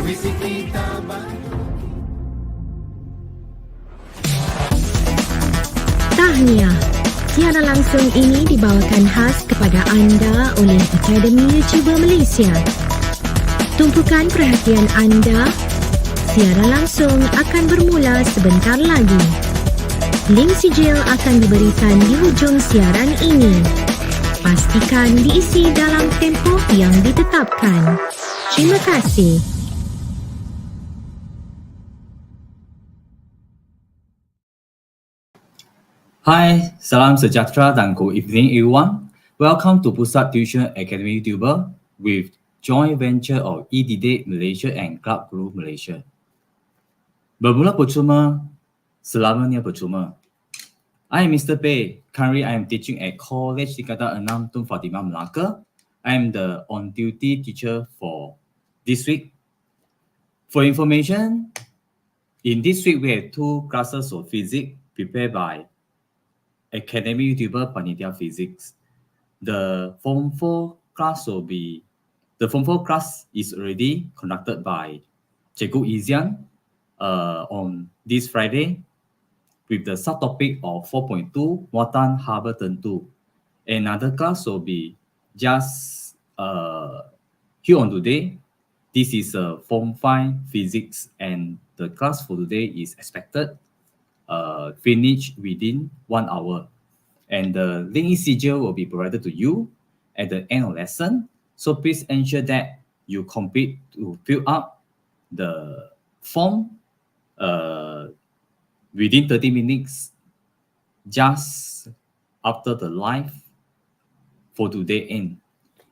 Tahniah. Siaran langsung ini dibawakan khas kepada anda oleh Akademi Youtuber Malaysia. Tumpukan perhatian anda. Siaran langsung akan bermula sebentar lagi. Link sijil akan diberikan di hujung siaran ini. Pastikan diisi dalam tempoh yang ditetapkan. Terima kasih. Hi, Salam, Sejahtera, dan good evening everyone. Welcome to Pusat Tuisyen Akademi Youtuber with joint venture of EDD Malaysia and Club Guru Malaysia. Bermula percuma, selamanya percuma. I am Mr. Peh. Currently, I am teaching at College Tingkatan 6 Tun Fatimah, Melaka. I am the on-duty teacher for this week. For information, in this week we have 2 classes of physics prepared by Akademi Youtuber Panitia Physics. The Form 4 class is already conducted by Cikgu Izyan on this Friday with the subtopic of 4.2 Muatan Haba Tentu. Another class will be just here on today. This is Form 5 Physics, and the class for today is expected finish within 1 hour, and the link schedule will be provided to you at the end of lesson. So please ensure that you complete to fill up the form within 30 minutes just after the live for today end,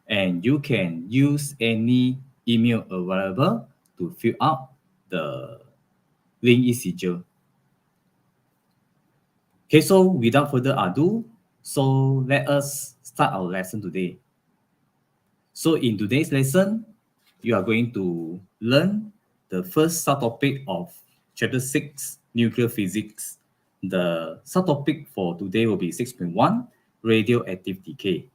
and you can use any email available to fill up the link schedule. Okay, so without further ado, so let us start our lesson today. So in today's lesson, you are going to learn the first subtopic of Chapter 6, Nuclear Physics. The subtopic for today will be 6.1, Radioactive Decay.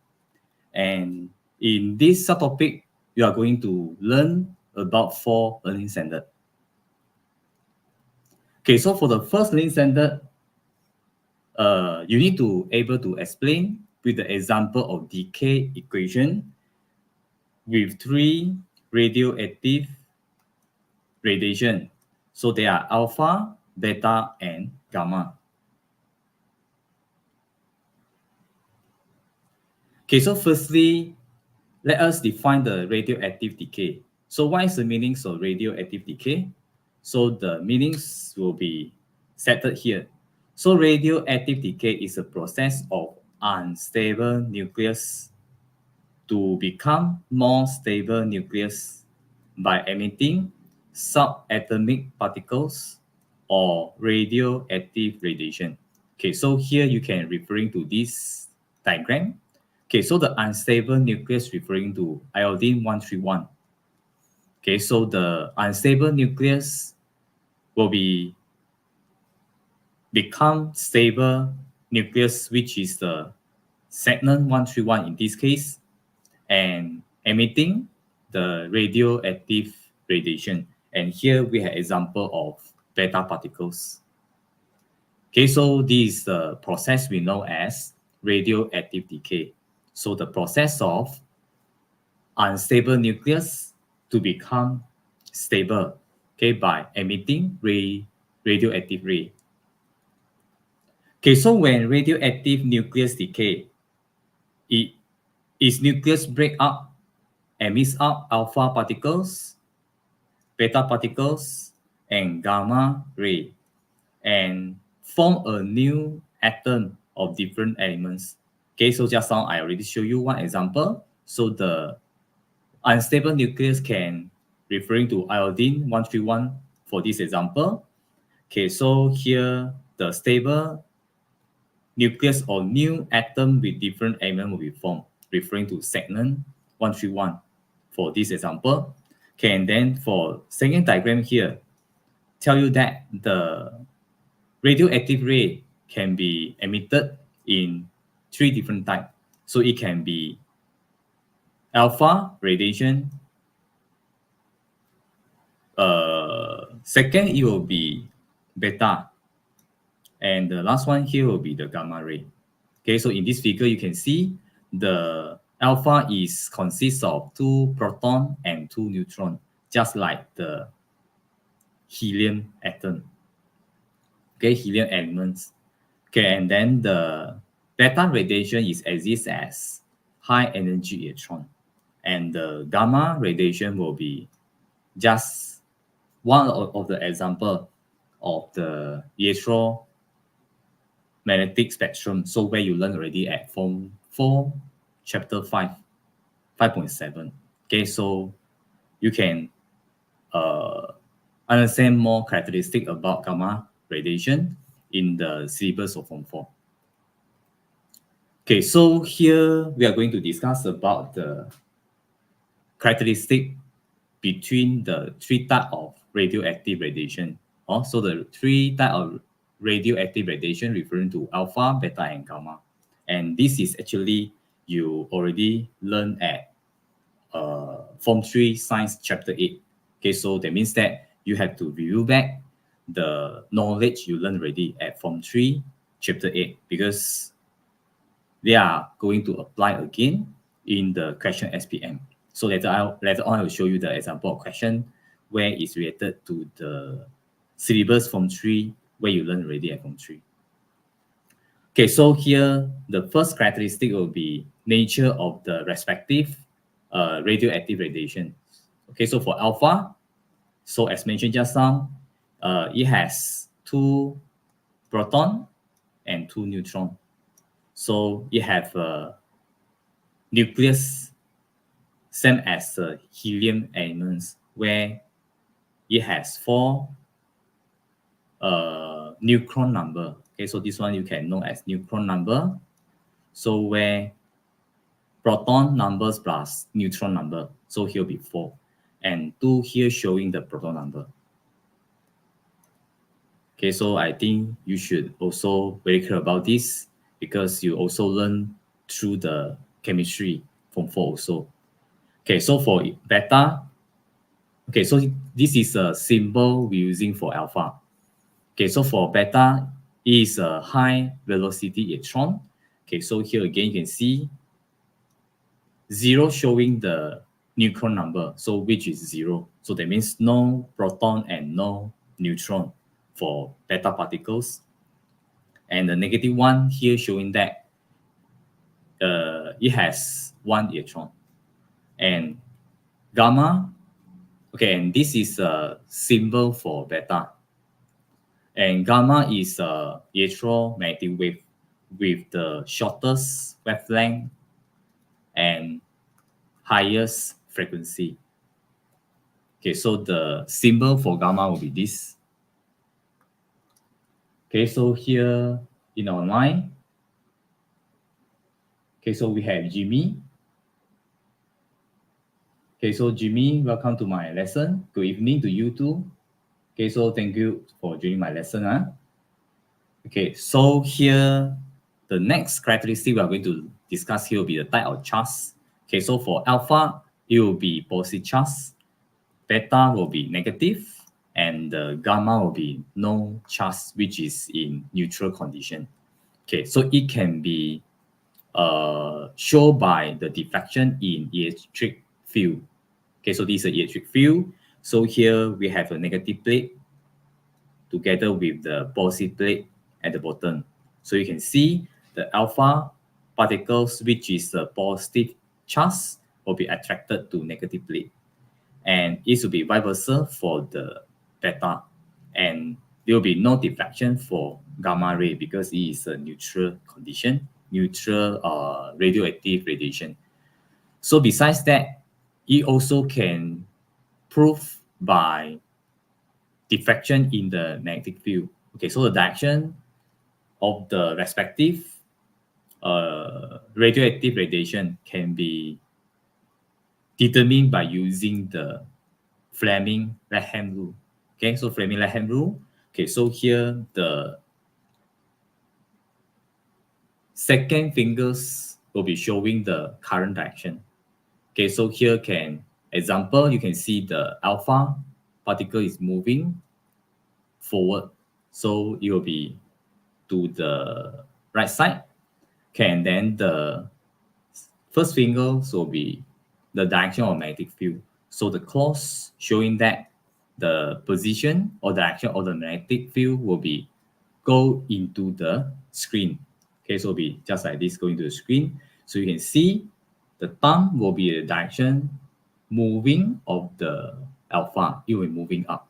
And in this subtopic, you are going to learn about 4 learning standards. Okay, so for the first learning standard, you need to able to explain with the example of decay equation with 3 radioactive radiation. So they are alpha, beta, and gamma. Okay, so firstly, let us define the radioactive decay. So what is the meanings of radioactive decay? So the meanings will be settled here. So radioactive decay is a process of unstable nucleus to become more stable nucleus by emitting subatomic particles or radioactive radiation. Okay, so here you can referring to this diagram. Okay, so the unstable nucleus referring to iodine 131. Okay, so the unstable nucleus will become stable nucleus, which is the segment 131 in this case, and emitting the radioactive radiation. And here we have example of beta particles. Okay, so this is the process we know as radioactive decay. So the process of unstable nucleus to become stable, okay, by emitting radioactive ray. Okay, so when radioactive nucleus decay, its nucleus break up, emits out alpha particles, beta particles, and gamma ray, and form a new atom of different elements. Okay, so just now I already show you one example. So the unstable nucleus can referring to iodine 131 for this example. Okay, so here the stable nucleus or new atom with different element will be formed, referring to segment 131 for this example. Okay, and then for second diagram here, tell you that the radioactive ray can be emitted in 3 different types. So it can be alpha radiation, second, it will be beta. And the last one here will be the gamma ray. Okay, so in this figure, you can see the alpha is consists of 2 proton and 2 neutron, just like the helium atom. Okay, helium elements. Okay, and then the beta radiation is exists as high energy electron, and the gamma radiation will be just one of the example of the electromagnetic spectrum. So where you learn already at Form 4, Chapter 5, 5.7. Okay, so you can understand more characteristic about gamma radiation in the syllabus of Form 4. Okay, so here we are going to discuss about the characteristic between the 3 types of radioactive radiation. So the 3 types of radioactive radiation referring to alpha, beta, and gamma. And this is actually you already learned at Form 3 Science Chapter 8. Okay, so that means that you have to review back the knowledge you learned already at Form 3 Chapter 8 because they are going to apply again in the question SPM. So later on, I will show you the example of question where it's related to the syllabus Form 3 where you learn already at Form 3. Okay, so here the first characteristic will be nature of the respective radioactive radiation. Okay, so for alpha, so as mentioned just now, it has 2 proton and 2 neutron. So it have a nucleus same as the helium elements where it has 4 neutron number. Okay, so this one you can know as neutron number. So where proton numbers plus neutron number. So here will be 4. And 2 here showing the proton number. Okay, so I think you should also very clear about this because you also learn through the chemistry Form 4 also. Okay, so for beta, okay, so this is a symbol we're using for alpha. Okay, so for beta, it is a high velocity electron. Okay, so here again, you can see 0 showing the neutron number, so which is 0. So that means no proton and no neutron for beta particles. And the negative 1 here showing that it has 1 electron. And gamma, okay, and this is a symbol for beta. And gamma is a electromagnetic wave with the shortest wavelength and highest frequency. Okay, so the symbol for gamma will be this. Okay, so here in our line, okay, so we have Jimmy. Okay, so Jimmy, welcome to my lesson. Good evening to you too. Okay, so thank you for joining my lesson. Okay, so here, the next characteristic we are going to discuss here will be the type of charge. Okay, so for alpha, it will be positive charge. Beta will be negative. And the gamma will be no charge, which is in neutral condition. Okay, so it can be shown by the deflection in electric field. Okay, so this is an electric field. So here we have a negative plate together with the positive plate at the bottom. So you can see the alpha particles, which is the positive charge, will be attracted to negative plate. And it will be vice versa for the beta. And there will be no deflection for gamma ray because it is a neutral condition, neutral radioactive radiation. So besides that, it also can prove by diffraction in the magnetic field. Okay, so the direction of the respective radioactive radiation can be determined by using the Fleming left-hand rule. Okay, so Fleming left-hand rule. Okay, so here the second fingers will be showing the current direction. Okay, so here example, you can see the alpha particle is moving forward. So it will be to the right side. Okay, and then the first finger will be the direction of magnetic field. So the cross showing that the position or direction of the magnetic field will be go into the screen. Okay, so it'll be just like this, going to the screen. So you can see the thumb will be the direction moving of the alpha. It will be moving up.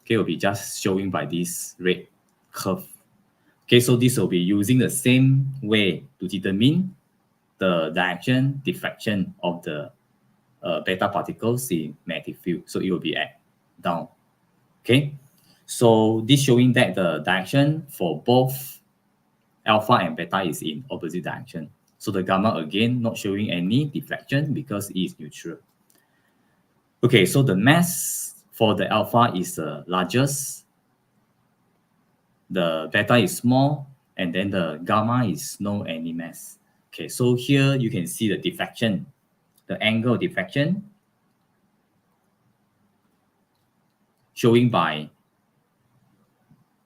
Okay, it will be just showing by this red curve. Okay, so this will be using the same way to determine the direction diffraction of the beta particles in magnetic field. So it will be at down. Okay, so this showing that the direction for both alpha and beta is in opposite direction. So the gamma again not showing any deflection because it is neutral. Okay, so the mass for the alpha is the largest, the beta is small, and then the gamma is no any mass. Okay, so here you can see the deflection, the angle of deflection showing by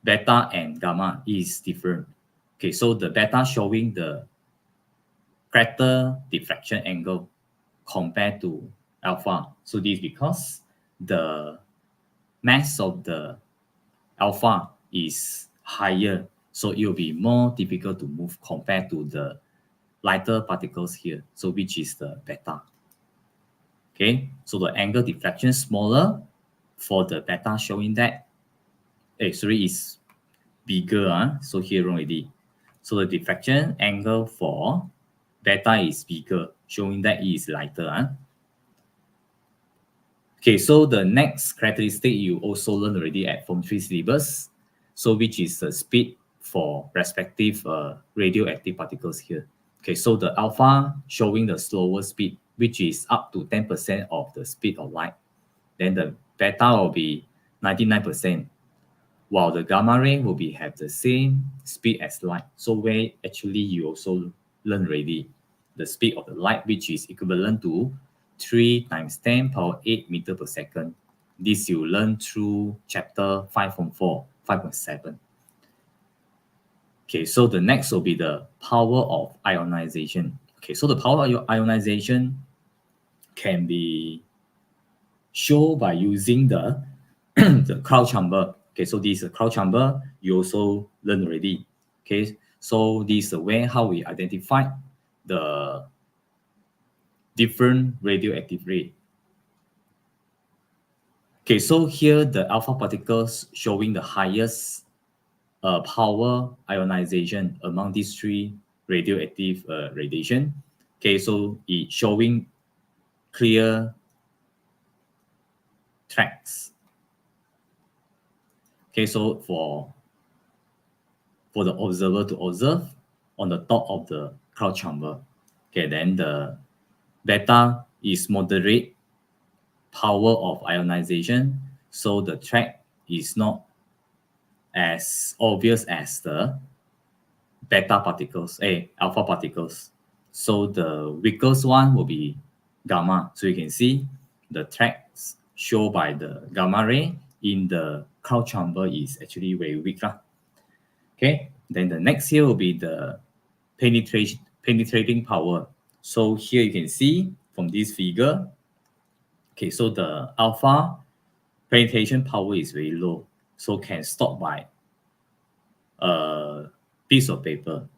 beta and gamma is different. Okay, so the beta showing the greater deflection angle compared to alpha. So this is because the mass of the alpha is higher, so it will be more difficult to move compared to the lighter particles here, so which is the beta. Okay, so the angle deflection smaller for the beta, showing that is bigger. So here already, so the deflection angle for beta is bigger, showing that it is lighter. Okay, so the next characteristic you also learned already at Form 3 syllabus, so which is the speed for respective radioactive particles here. Okay, so the alpha showing the slower speed, which is up to 10% of the speed of light. Then the beta will be 99%, while the gamma ray will be have the same speed as light. So where actually you also learn already the speed of the light, which is equivalent to 3 × 10⁸ meter per second. This you learn through chapter 5.4, 5.7. Okay, so the next will be the power of ionization. Okay, so the power of ionization can be shown by using the the cloud chamber. Okay, so this is a cloud chamber you also learn already. Okay, so this is the way how we identify the different radioactive ray. Okay, so here the alpha particles showing the highest power ionization among these three radioactive radiation. Okay, so it's showing clear tracks. Okay, so for the observer to observe on the top of the cloud chamber. Okay, then the beta is moderate power of ionization, so the track is not as obvious as the beta particles, alpha particles. So the weakest one will be gamma. So you can see the tracks shown by the gamma ray in the cloud chamber is actually very weak. Okay, then the next here will be the penetrating power. So here you can see from this figure, okay, so the alpha penetration power is very low, so can stop by a piece of paper.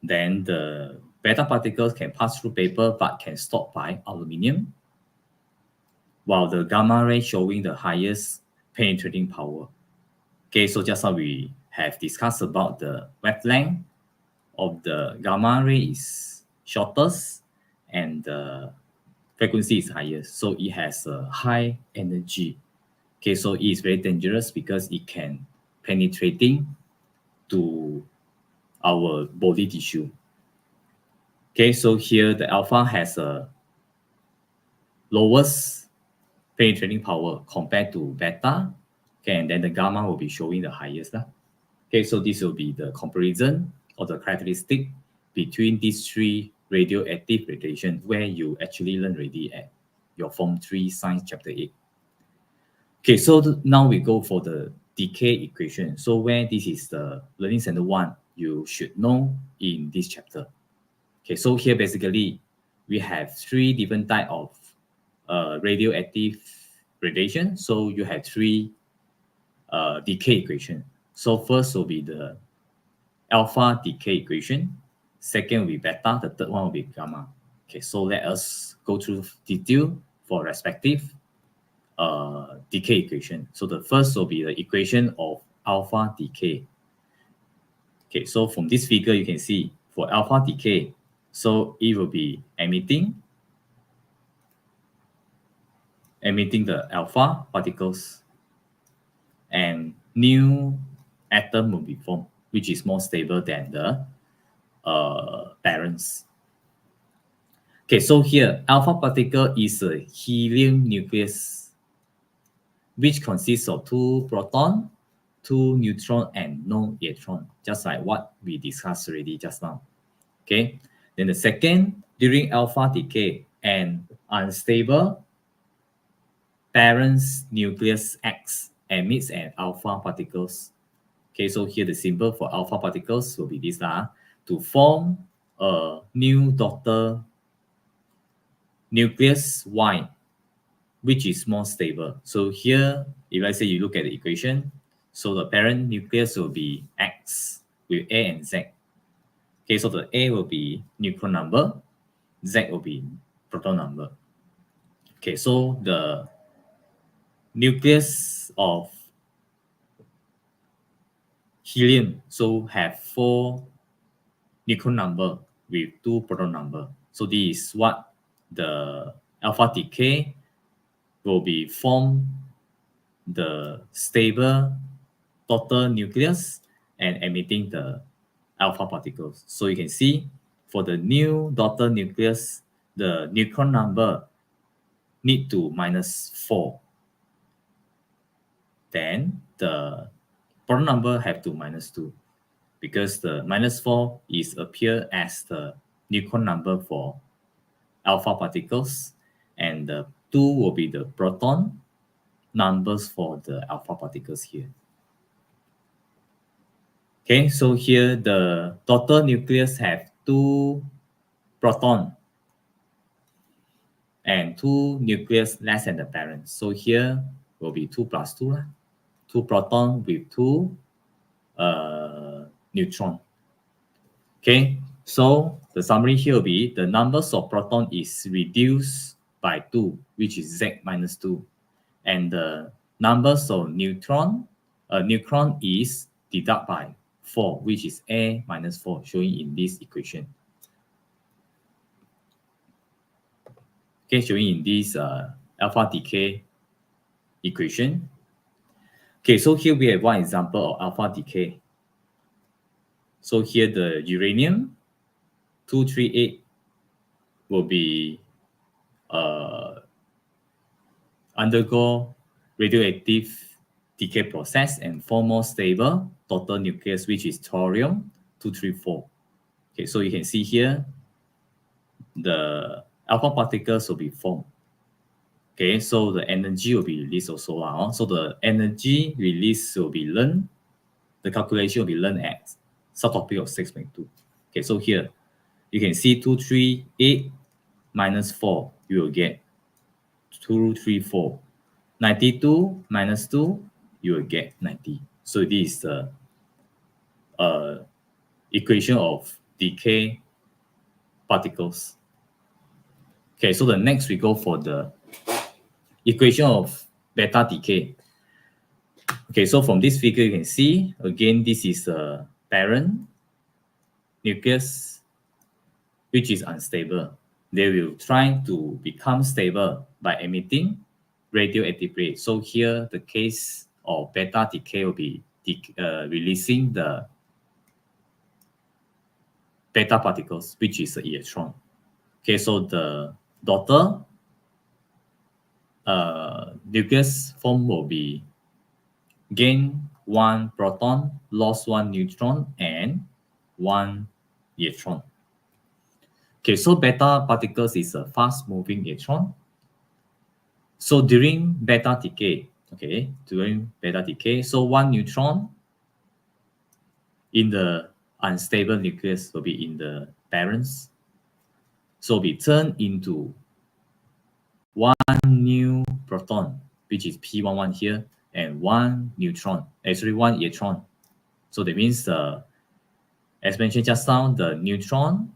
Then the beta particles can pass through paper but can stop by aluminium, while the gamma ray showing the highest penetrating power. Okay, so just how we have discussed about the wavelength of the gamma ray is shortest and the frequency is highest, so it has a high energy. Okay, so it is very dangerous because it can penetrating to our body tissue. Okay, so here the alpha has a lowest penetrating power compared to beta. Okay, and then the gamma will be showing the highest. Okay, so this will be the comparison of the characteristic between these three radioactive radiation, where you actually learn already at your Form 3 Science Chapter 8. Okay, so now we go for the decay equation. So where this is the learning center 1, you should know in this chapter. Okay, so here basically we have 3 different type of radioactive radiation. So you have 3 decay equation. So first will be the alpha decay equation. Second will be beta. The third one will be gamma. Okay, so let us go through detail for respective decay equation. So the first will be the equation of alpha decay. Okay, so from this figure you can see for alpha decay, so it will be emitting the alpha particles, and new atom will be formed, which is more stable than the parents. Okay, so here alpha particle is a helium nucleus, which consists of 2 proton, 2 neutron, and no electron, just like what we discussed already just now. Okay, then the second, during alpha decay, an unstable parent's nucleus X emits an alpha particles. Okay, so here the symbol for alpha particles will be this to form a new daughter nucleus Y, which is more stable. So here, if I say you look at the equation, so the parent nucleus will be X with A and Z. Okay, so the A will be neutron number, Z will be proton number. Okay, so the nucleus of helium so have 4 neutron number with 2 proton number. So this is what the alpha decay will be formed, the stable daughter nucleus and emitting the alpha particles. So you can see for the new daughter nucleus, the neutron number need to -4. Then the proton number have to -2, because the -4 is appear as the neutron number for alpha particles, and the 2 will be the proton numbers for the alpha particles here. Okay, so here the daughter nucleus have 2 proton and 2 nucleus less than the parent. So here will be 2 plus 2, 2 proton with 2 neutron. Okay, so the summary here will be the numbers of proton is reduced by 2, which is Z -2, and the numbers of neutron is deduct by 4, which is A -4, showing in this equation. Okay, showing in this alpha decay equation. Okay, so here we have one example of alpha decay. So here the uranium 238 will be undergo radioactive decay process and form more stable daughter nucleus, which is thorium 234. Okay, so you can see here the alpha particles will be formed. Okay, so the energy will be released also. So the energy release will be learned. The calculation will be learned at subtopic of 6.2. Okay, so here you can see 238 -4, you will get 234. 92 -2, you will get 90. So this is the equation of decay particles. Okay, so the next we go for the equation of beta decay. Okay, so from this figure you can see, again, this is a parent nucleus which is unstable. They will try to become stable by emitting radioactive rays. So here the case of beta decay will be releasing the beta particles, which is an electron. Okay, so the daughter nucleus form will be gain 1 proton, lost 1 neutron, and 1 electron. Okay, so beta particles is a fast-moving electron. So during beta decay, Okay, during beta decay. So one neutron in the unstable nucleus will be in the parents. So be turned into one new proton, which is P11 here, and one neutron, actually one electron. So that means, as mentioned just now, the neutron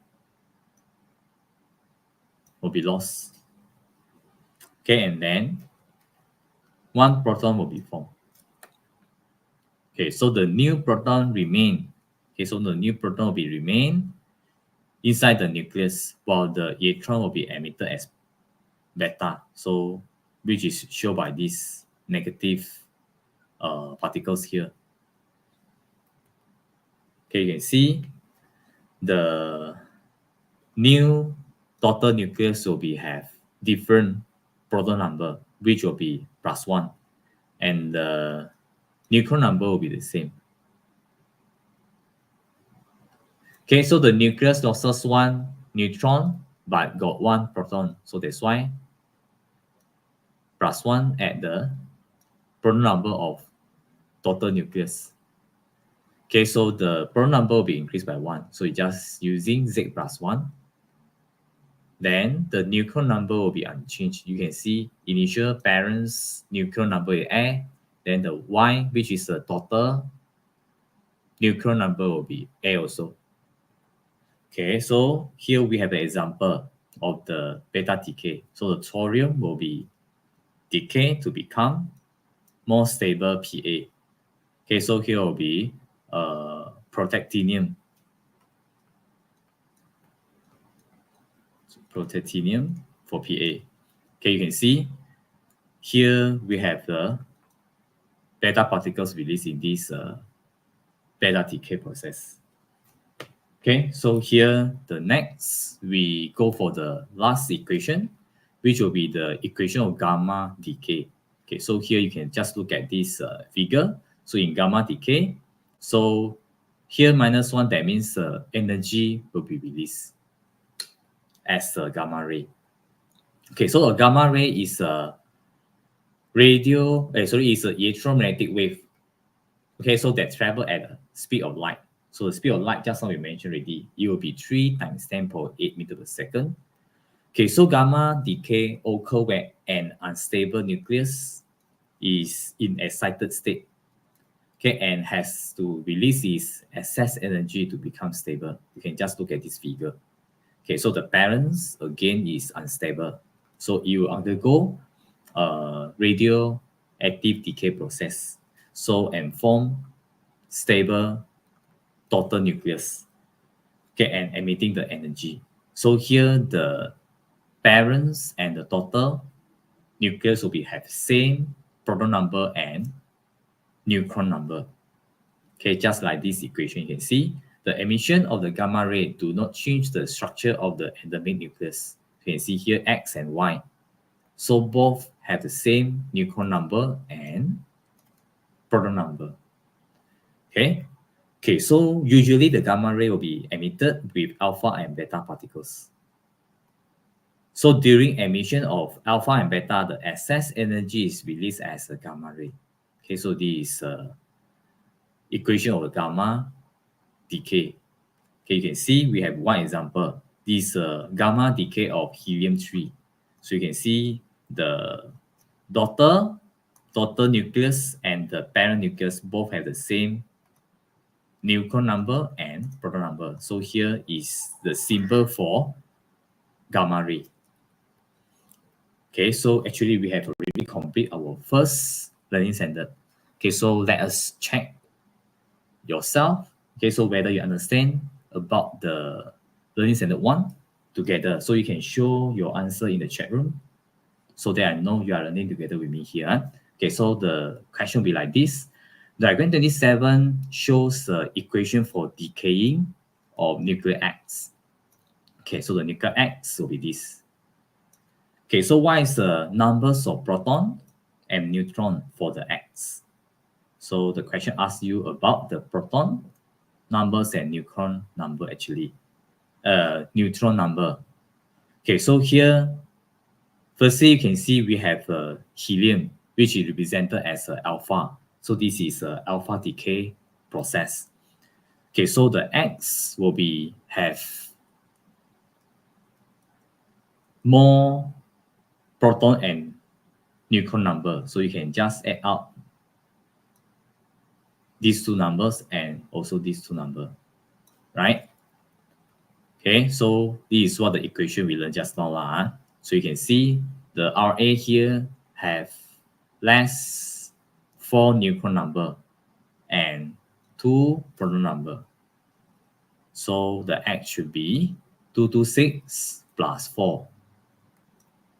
will be lost. Okay, and then one proton will be formed. Okay, so the new proton remain. Okay, so the new proton will be remain inside the nucleus, while the electron will be emitted as beta. So, which is shown by these negative particles here. Okay, you can see the new total nucleus will be have different proton number, which will be +1, and the neutron number will be the same. Okay, so the nucleus loses one neutron, but got one proton. So that's why +1 at the proton number of total nucleus. Okay, so the proton number will be increased by 1. So you're just using Z +1. Then the neutron number will be unchanged. You can see initial parents neutron number is A. Then the Y, which is the total neutron number, will be A also. Okay, so here we have an example of the beta decay. So the thorium will be decay to become more stable Pa. Okay, so here will be protactinium. Protactinium for Pa. Okay, you can see here we have the beta particles released in this beta decay process. Okay, so here the next we go for the last equation, which will be the equation of gamma decay. Okay, so here you can just look at this figure. So in gamma decay, so here -1, that means energy will be released as a gamma ray. Okay, so a gamma ray is a is an electromagnetic wave. Okay, so that travel at the speed of light. So the speed of light, just now we mentioned already, it will be 3 × 10⁸ meters per second. Okay, so gamma decay occurs when an unstable nucleus is in excited state. Okay, and has to release its excess energy to become stable. You can just look at this figure. Okay, so the parents again is unstable. So you undergo radioactive decay process. So and form stable total nucleus. Okay, and emitting the energy. So here the parents and the total nucleus will be have same proton number and neutron number. Okay, just like this equation, you can see the emission of the gamma ray do not change the structure of the endemic nucleus. You can see here X and Y. So both have the same neutron number and proton number. Okay. Okay, so usually the gamma ray will be emitted with alpha and beta particles. So during emission of alpha and beta, the excess energy is released as a gamma ray. Okay, so this is equation of the gamma decay. Okay, you can see we have one example. This gamma decay of helium-3. So you can see the daughter nucleus and the parent nucleus both have the same neutron number and proton number. So here is the symbol for gamma ray. Okay, so actually we have already complete our first learning standard. Okay, so let us check yourself. Okay, so whether you understand about the learning standard 1 together. So you can show your answer in the chat room so that I know you are learning together with me here. Okay, so the question will be like this. Diagram 27 shows the equation for decaying of nuclear X. Okay, so the nuclear X will be this. Okay, so what is the numbers of proton and neutron for the X? So the question asks you about the proton numbers and neutron number actually. Neutron number. Okay, so here, firstly, you can see we have helium, which is represented as alpha. So this is a alpha decay process. Okay, so the X will have more proton and neutron number. So you can just add up these two numbers and also these two numbers, right? Okay, so this is what the equation we learned just now. So you can see the RA here have less 4 neutron number and 2 proton number. So the X should be 226 plus 4.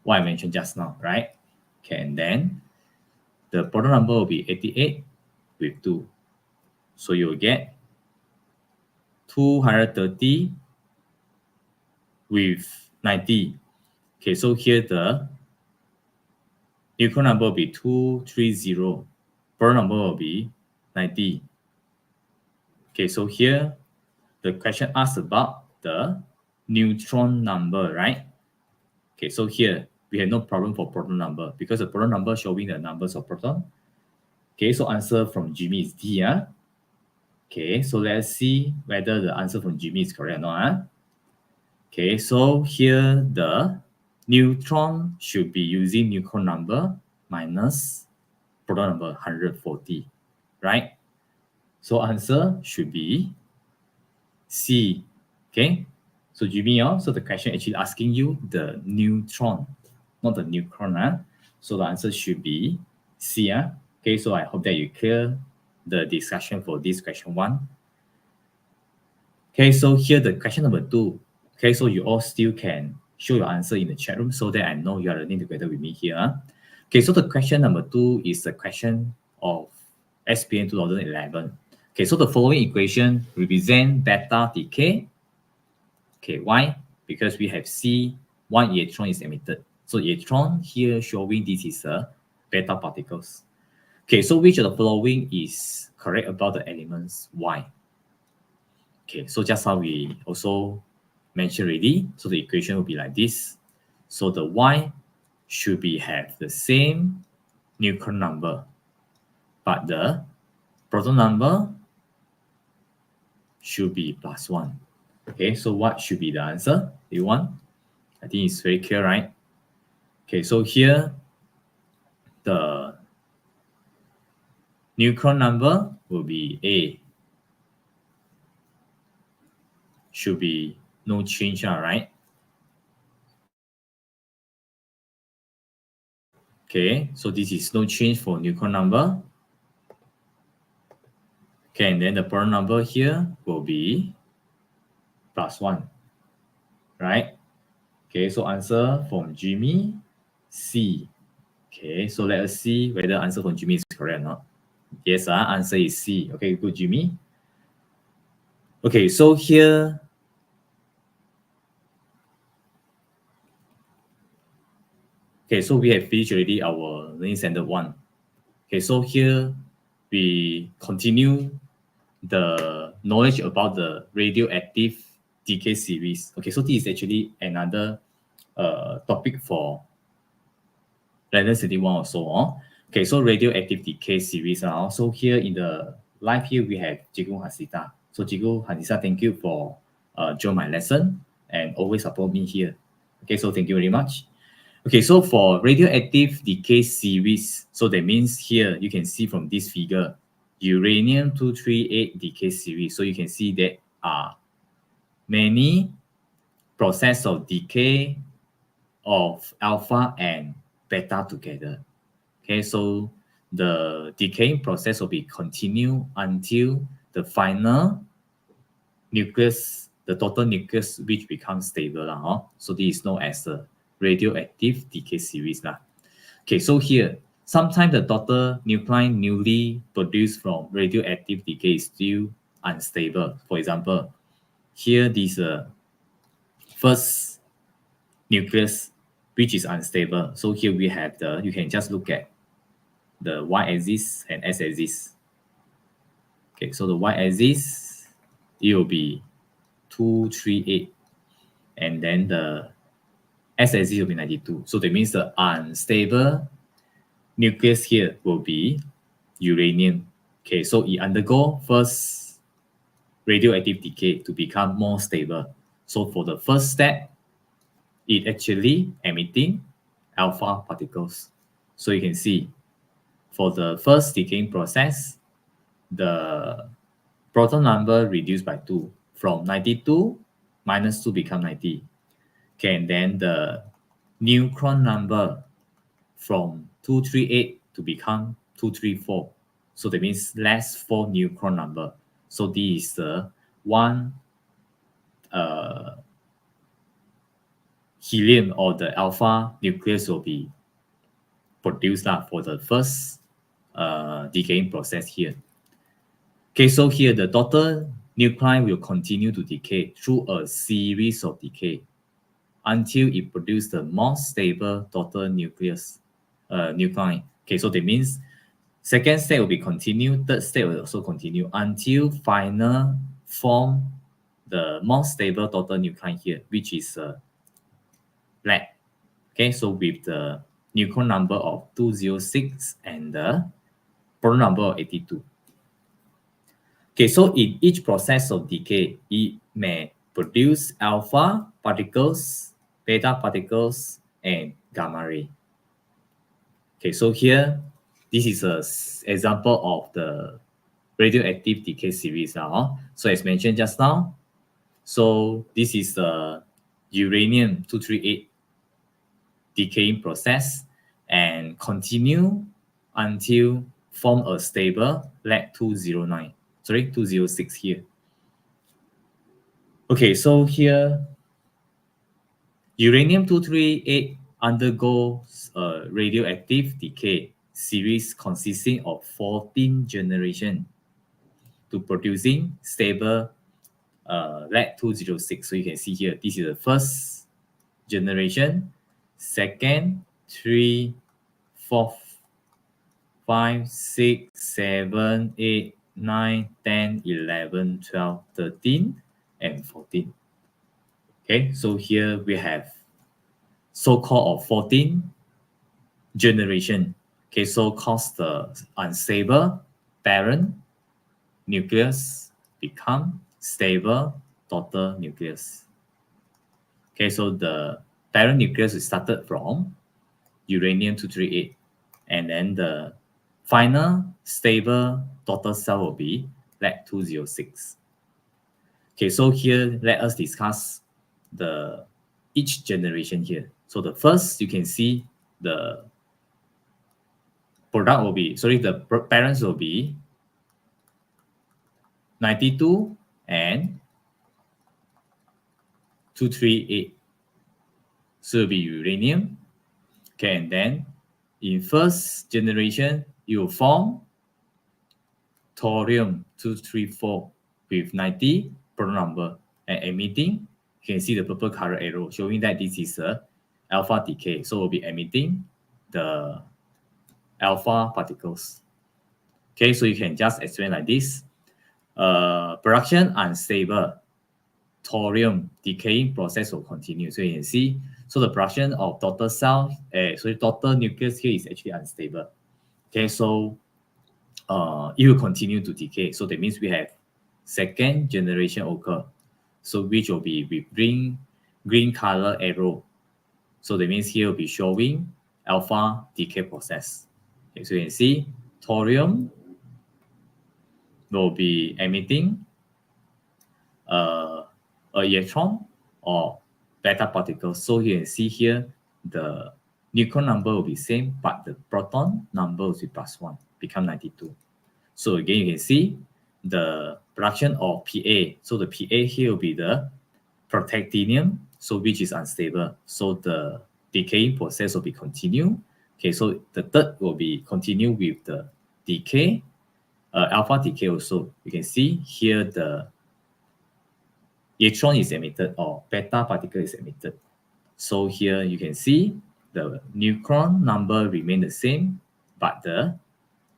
What I mentioned just now, right? Okay, and then the proton number will be 88 with 2. So you'll get 230 with 90. Okay, so here the neutron number will be 230. Proton number will be 90. Okay, so here the question asks about the neutron number, right? Okay, so here we have no problem for proton number because the proton number showing the numbers of proton. Okay, so answer from Jimmy is D. Okay, so let's see whether the answer from Jimmy is correct or not. Okay, so here the neutron should be using neutron number minus proton number 140, right? So answer should be C. Okay, so Jimmy, so the question actually asking you the neutron, not the neutron. So the answer should be C. Okay, so I hope that you clear the discussion for this question 1. Okay, so here the question number 2. Okay, so you all still can show your answer in the chat room so that I know you are learning together with me here. Okay, so the question number 2 is the question of SPM 2011. Okay, so the following equation represent beta decay. Okay, why? Because we have C, 1 electron is emitted. So electron here showing this is a beta particles. Okay, so which of the following is correct about the elements Y? Okay, so just how we also mentioned already, so the equation will be like this. So the Y should have the same neutron number, but the proton number should be +1. Okay, so what should be the answer? You want? I think it's very clear, right? Okay, so here the neutron number will be A. Should be no change, right? Okay, so this is no change for neutron number. Okay, and then the proton number here will be +1, right? Okay, so answer from Jimmy, C. Okay, so let us see whether answer from Jimmy is correct or not. Yes, answer is C. Okay, good, Jimmy. Okay, so here, okay, so we have finished already our learning standard 1. Okay, so here we continue the knowledge about the radioactive decay series. Okay, so this is actually another topic for Random City 1 or so. Okay, so radioactive decay series. So here in the live here, we have Cikgu Hasnitah. So Cikgu Hasnitah, thank you for joining my lesson and always support me here. Okay, so thank you very much. Okay, so for radioactive decay series, so that means here you can see from this figure, uranium-238 decay series. So you can see that many process of decay of alpha and beta together. Okay, so the decaying process will be continue until the final nucleus, the total nucleus, which becomes stable. So this is known as the radioactive decay series. Okay, so here, sometimes the total nuclei newly produced from radioactive decay is still unstable. For example, here this first nucleus, which is unstable. So here we have you can just look at the y-axis and s-axis. Okay, so the y-axis, it will be 238. And then the s-axis will be 92. So that means the unstable nucleus here will be uranium. Okay, so it undergo first radioactive decay to become more stable. So for the first step, it actually emitting alpha particles. So you can see for the first decaying process, the proton number reduced by 2 from 92 minus 2 become 90. Okay, and then the neutron number from 238 to become 234. So that means less 4 neutron number. So this is the one helium or the alpha nucleus will be produced for the first decaying process here. Okay, so here the daughter nuclei will continue to decay through a series of decay until it produces the more stable daughter nucleus nuclei. Okay, so that means second step will be continue, third step will also continue until final form the more stable daughter nuclei here, which is black. Okay, so with the neutron number of 206 and the proton number of 82. Okay, so in each process of decay, it may produce alpha particles, beta particles, and gamma ray. Okay, so here, this is an example of the radioactive decay series now. So as mentioned just now, so this is the uranium-238 decaying process and continue until form a stable lead-209. Sorry, 206 here. Okay, so here, uranium-238 undergoes a radioactive decay series consisting of 14 generations to producing stable lead-206. So you can see here, this is the first generation, second, 3, 4, 5, 6, 7, 8, 9, 10, 11, 12, 13, and 14. Okay, so here we have so-called of 14 generation. Okay, so cause the unstable parent nucleus become stable daughter nucleus. Okay, so the parent nucleus is started from uranium-238, and then the final stable daughter cell will be lead-206. Okay, so here let us discuss the each generation here. So the first, you can see the product will be, sorry, the parents will be 92 and 238. So it will be uranium. Okay, and then in first generation, you will form thorium-234 with 90 proton number and emitting. You can see the purple color arrow showing that this is a alpha decay. So we'll be emitting the alpha particles. Okay, so you can just explain like this. Production unstable. Thorium decaying process will continue. So you can see, so the production of daughter cell, daughter nucleus here is actually unstable. Okay, so it will continue to decay. So that means we have second generation occur. So which will be with green color arrow. So that means here will be showing alpha decay process. Okay, so you can see thorium will be emitting electron or beta particles. So you can see here the neutron number will be same, but the proton number will be +1, become 92. So again, you can see the production of Pa. So the Pa here will be the protactinium, so which is unstable. So the decaying process will be continue. Okay, so the third will be continue with the decay, alpha decay also. You can see here the electron is emitted or beta particle is emitted. So here you can see the neutron number remain the same, but the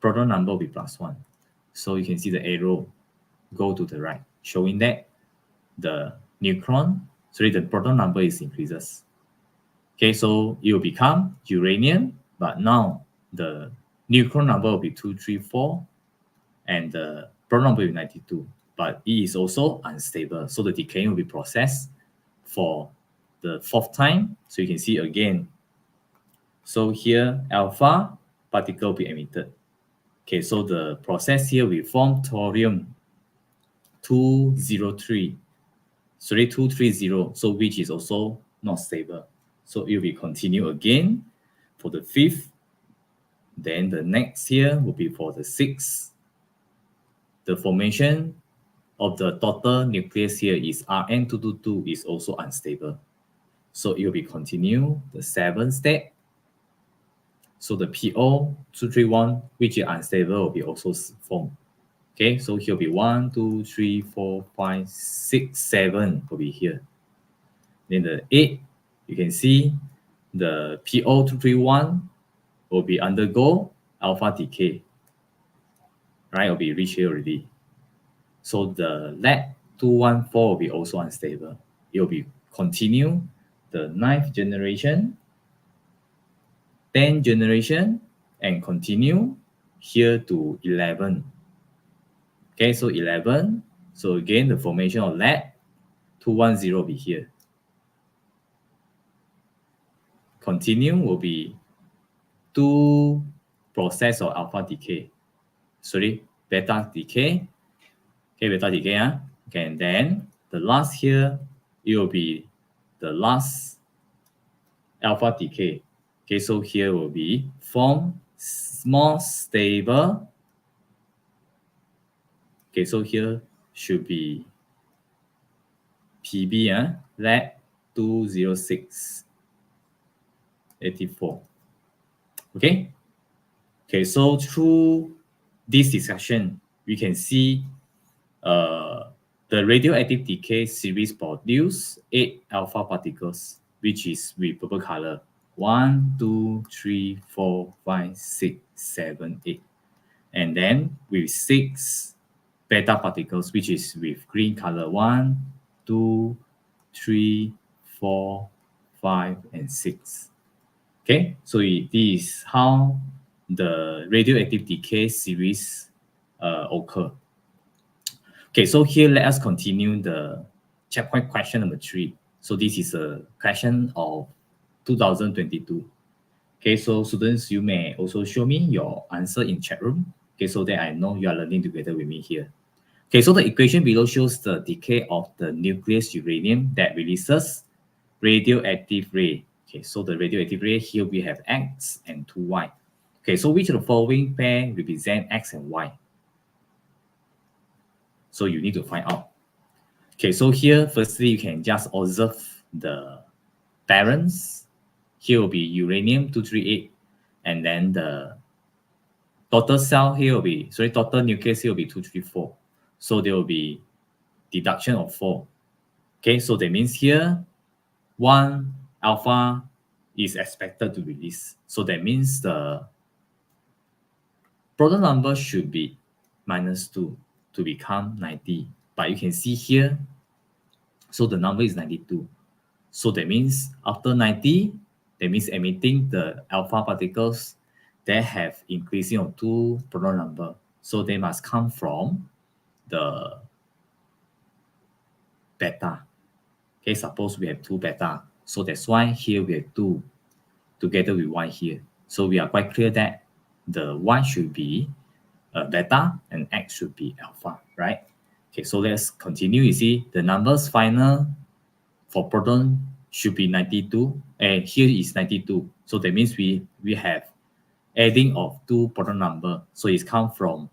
proton number will be +1. So you can see the arrow go to the right, showing that the proton number is increases. Okay, so it will become uranium, but now the neutron number will be 234, and the proton number will be 92. But it is also unstable, so the decaying will be processed for the 4th time. So you can see again. So here, alpha particle will be emitted. Okay, so the process here will form thorium 230, so which is also not stable. So it will be continue again for the 5th. Then the next here will be for the 6th. The formation of the total nucleus here is Rn222 is also unstable. So it will be continue the 7th step. So the PO231, which is unstable, will be also formed. Okay, so here will be 1, 2, 3, 4, 5, 6, 7 will be here. Then the 8, you can see the PO231 will be undergo alpha decay. Right, will be reached here already. So the lead-214 will be also unstable. It will be continue the 9th generation, 10th generation, and continue here to 11. Okay, so 11. So again, the formation of lead-210 will be here. Continue will be 2 process of alpha decay. Sorry, beta decay. Okay, beta decay. Okay, and then the last here, it will be the last alpha decay. Okay, so here will be form more stable. Okay, so here should be PB, lead 206, 84. Okay. Okay, so through this discussion, we can see the radioactive decay series produce 8 alpha particles, which is with purple color. 1, 2, 3, 4, 5, 6, 7, 8. And then with 6 beta particles, which is with green color. 1, 2, 3, 4, 5, and 6. Okay, so this is how the radioactive decay series occur. Okay, so here let us continue the checkpoint question number 3. So this is a question of 2022. Okay, so students, you may also show me your answer in chat room. Okay, so that I know you are learning together with me here. Okay, so the equation below shows the decay of the nucleus uranium that releases radioactive ray. Okay, so the radioactive ray here we have X and 2Y. Okay, so which of the following pair represent X and Y? So you need to find out. Okay, so here firstly you can just observe the parents. Here will be uranium-238, and then the total cell here will be, total nucleus here will be 234. So there will be deduction of 4. Okay, so that means here 1 alpha is expected to release. So that means the proton number should be -2 to become 90. But you can see here, so the number is 92. So that means after 90, that means emitting the alpha particles that have increasing of 2 proton number. So they must come from the beta. Okay, suppose we have 2 beta. So that's why here we have 2 together with Y here. So we are quite clear that the Y should be beta and X should be alpha, right? Okay, so let's continue. You see the numbers final for proton should be 92, and here is 92. So that means we have adding of 2 proton number. So it's come from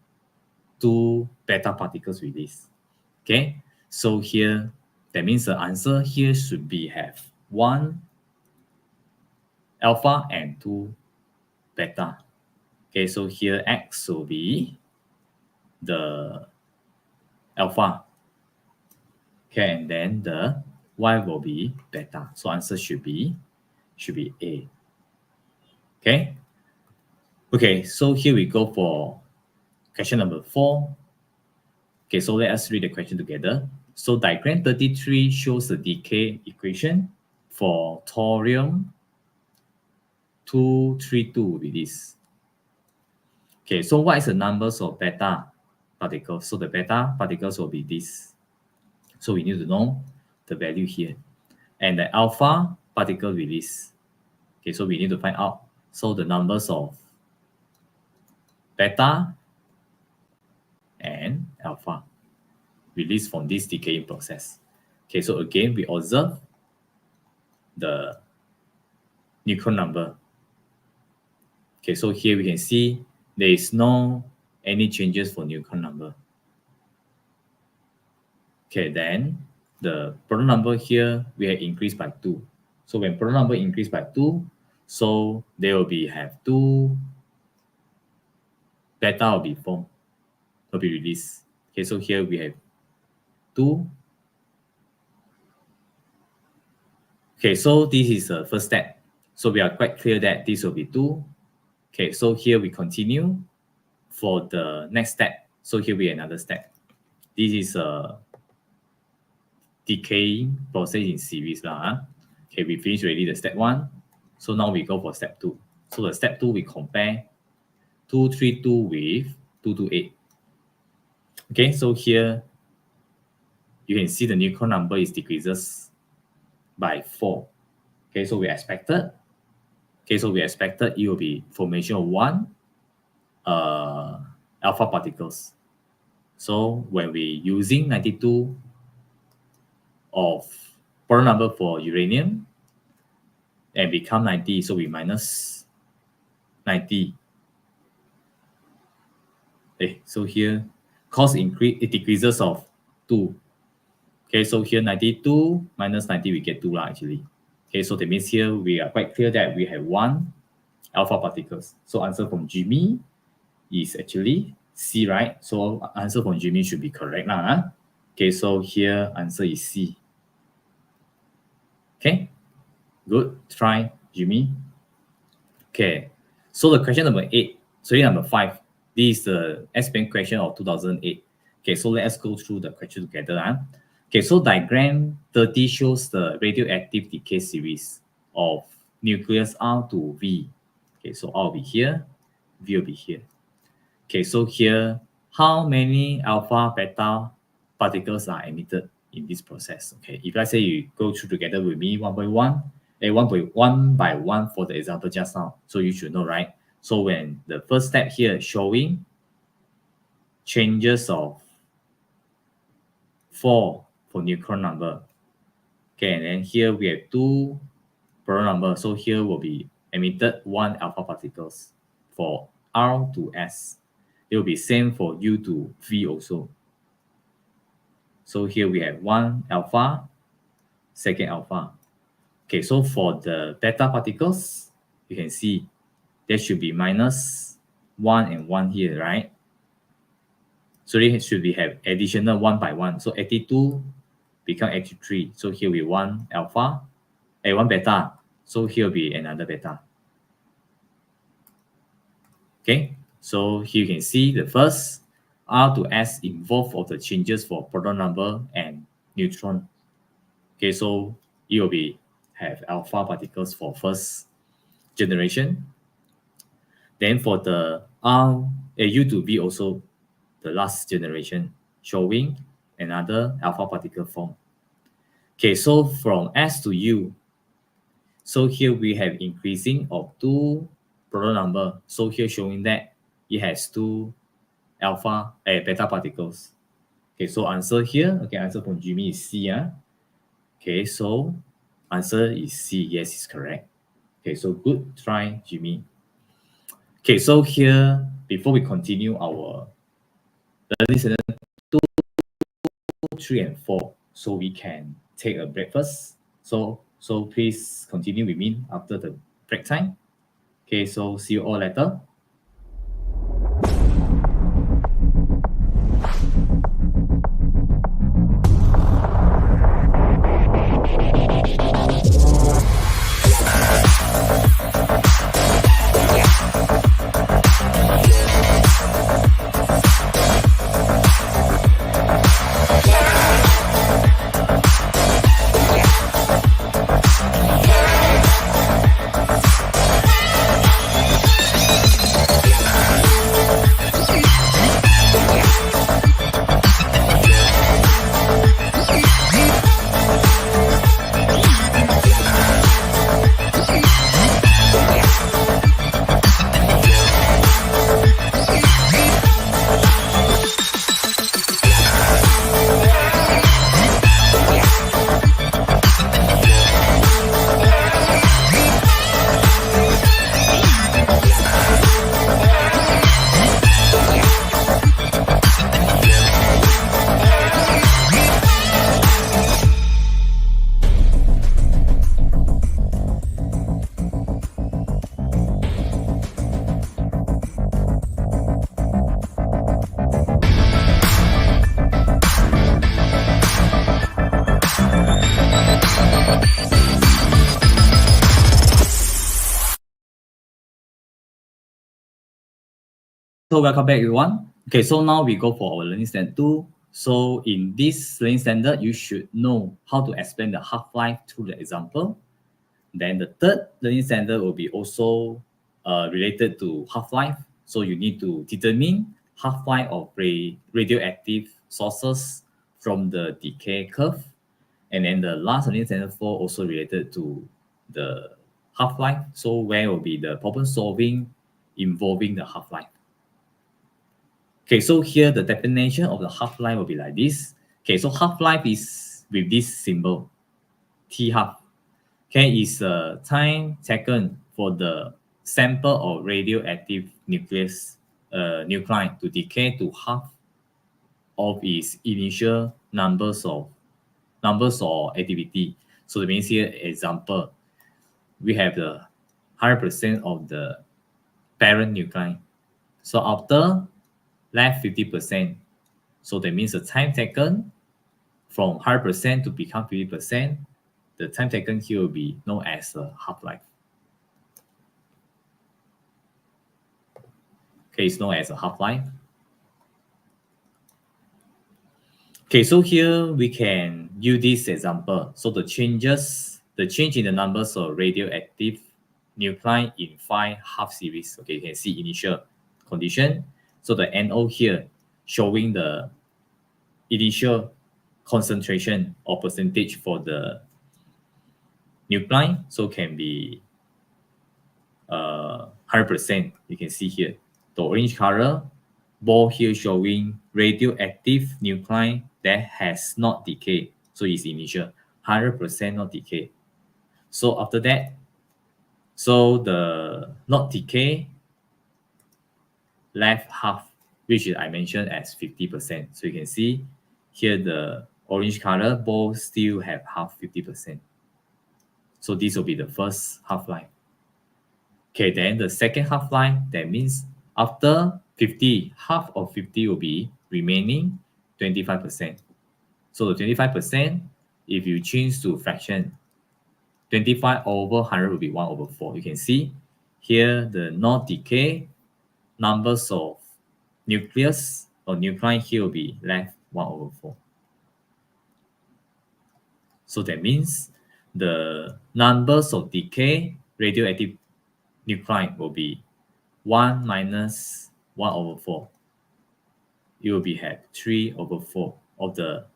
2 beta particles released. Okay, so here that means the answer here should be have 1 alpha and 2 beta. Okay, so here X will be the alpha. Okay, and then the Y will be beta. So answer should be A. Okay. Okay, so here we go for question number 4. Okay, so let us read the question together. So diagram 33 shows the decay equation for thorium 232 with this. Okay, so what is the numbers of beta particles? So the beta particles will be this. So we need to know the value here. And the alpha particle release. Okay, so we need to find out. So the numbers of beta and alpha released from this decaying process. Okay, so again, we observe the neutron number. Okay, so here we can see there is no any changes for neutron number. Okay, then the proton number here we have increased by 2. So when proton number increased by 2, so there will be have 2 beta will be formed, will be released. Okay, so here we have 2. Okay, so this is the first step. So we are quite clear that this will be 2. Okay, so here we continue for the next step. So here we have another step. This is a decaying process in series. Okay, we finished already the step 1. So now we go for step 2. So the step 2, we compare 232 with 228. Okay, so here you can see the neutron number is decreases by 4. Okay, so we expected. Okay, so we expected it will be formation of 1 alpha particles. So when we using 92 of proton number for uranium and become 90, so we minus 90. Okay, so here cost increase, it decreases of 2. Okay, so here 92 minus 90, we get 2 actually. Okay, so that means here we are quite clear that we have 1 alpha particles. So answer from Jimmy is actually C, right? So answer from Jimmy should be correct now. Okay, so here answer is C. Okay, good. Try, Jimmy. Okay, so the question number 8, sorry, number 5. This is the SPM question of 2008. Okay, so let us go through the question together. Okay, so diagram 30 shows the radioactive decay series of nucleus R to V. Okay, so R will be here, V will be here. Okay, so here, how many alpha, beta particles are emitted in this process? Okay, if I say you go through together with me 1.1 by 1 for the example just now, so you should know, right? So when the first step here showing changes of 4 for neutron number. Okay, and then here we have 2 proton number. So here will be emitted 1 alpha particles for R to S. It will be same for U to V also. So here we have 1 alpha, second alpha. Okay, so for the beta particles, you can see there should be minus 1 and 1 here, right? So it should be have additional 1 by 1. So 82 become 83. So here we 1 alpha, 1 beta. So here will be another beta. Okay, so here you can see the first R to S involved of the changes for proton number and neutron. Okay, so it will be have alpha particles for first generation. Then for the U to V also the last generation showing another alpha particle form. Okay, so from S to U, so here we have increasing of 2 proton number. So here showing that it has 2 alpha beta particles. Okay, so answer here, okay, answer from Jimmy is C. Okay, so answer is C. Yes, it's correct. Okay, so good try, Jimmy. Okay, so here, before we continue our lesson 2, 3, and 4, so we can take a breakfast. So please continue with me after the break time. Okay, so see you all later. So welcome back everyone. Okay, so now we go for our learning standard 2. So in this learning standard, you should know how to explain the half-life through the example. Then the third learning standard will be also related to half-life. So you need to determine half-life of radioactive sources from the decay curve. And then the last learning standard 4 also related to the half-life. So where will be the problem solving involving the half-life. Okay, so here the definition of the half-life will be like this. Okay, so half-life is with this symbol, T half. Okay, is time taken for the sample of radioactive nuclei to decay to half of its initial numbers or activity. So that means here, example, we have the 100% of the parent nuclei. So after left 50%. So that means the time taken from 100% to become 50%, the time taken here will be known as a half-life. Okay, it's known as a half-life. Okay, so here we can use this example. So the change in the numbers of radioactive nuclei in 5 half series. Okay, you can see initial condition. So the NO here showing the initial concentration or percentage for the nuclei, so can be 100%. You can see here the orange color ball here showing radioactive nuclei that has not decayed, so it's initial 100% not decay. So after that, so the not decay left half, which I mentioned as 50%. So you can see here the orange color ball still have half 50%. So this will be the first half-life. Okay, then the second half-life, that means after 50, half of 50 will be remaining 25%. So the 25%, if you change to fraction, 25 over 100 will be 1 over 4. You can see here the not decay numbers of nucleus or nuclei here will be left 1 over 4. So that means the numbers of decay radioactive nuclei will be 1 minus 1 over 4. It will be have 3 over 4 of the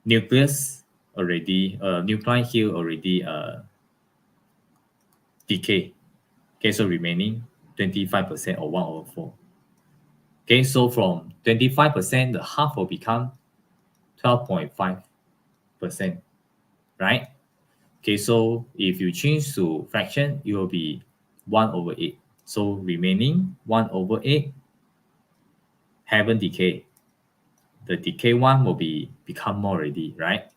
nucleus already, nuclei here already decay. Okay, so remaining 25% or 1 over 4. Okay, so from 25%, the half will become 12.5%, right? Okay, so if you change to fraction, it will be 1 over 8. So remaining 1 over 8 haven't decayed. The decay one will become more already, right?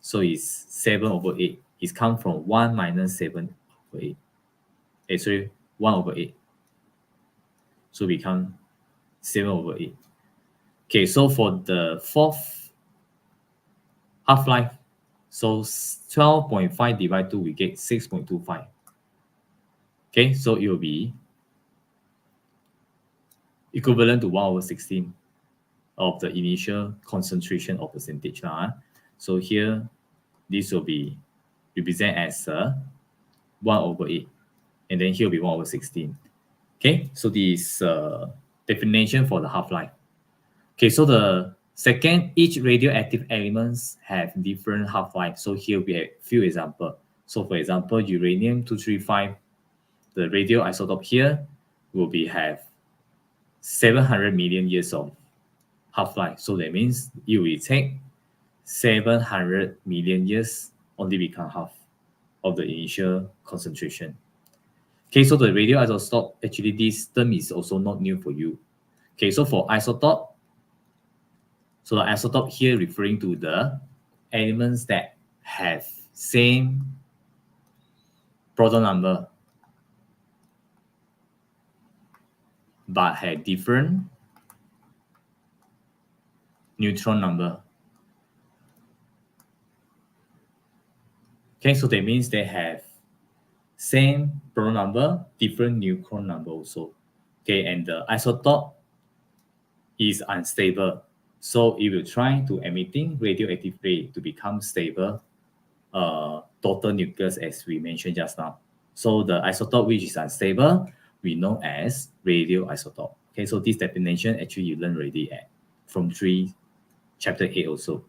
So it's 7 over 8. It's come from 1 minus 7 over 8. Sorry, 1 over 8. So become 7 over 8. Okay, so for the fourth half-life, so 12.5 divided 2, we get 6.25. Okay, so it will be equivalent to 1 over 16 of the initial concentration or percentage. So here, this will be represent as 1 over 8. And then here will be 1 over 16. Okay, so this definition for the half-life. Okay, so the second, each radioactive elements have different half-life. So here we have a few examples. So for example, uranium-235, the radioisotope here will have 700 million years of half-life. So that means it will take 700 million years only become half of the initial concentration. Okay, so the radioisotope, actually this term is also not new for you. Okay, so for isotope, so the isotope here referring to the elements that have same proton number but have different neutron number. Okay, so that means they have same proton number, different neutron number also. Okay, and the isotope is unstable. So it will try to emitting radioactive ray to become stable total nucleus as we mentioned just now. So the isotope which is unstable, we know as radioisotope. Okay, so this definition actually you learn already from chapter 8 also.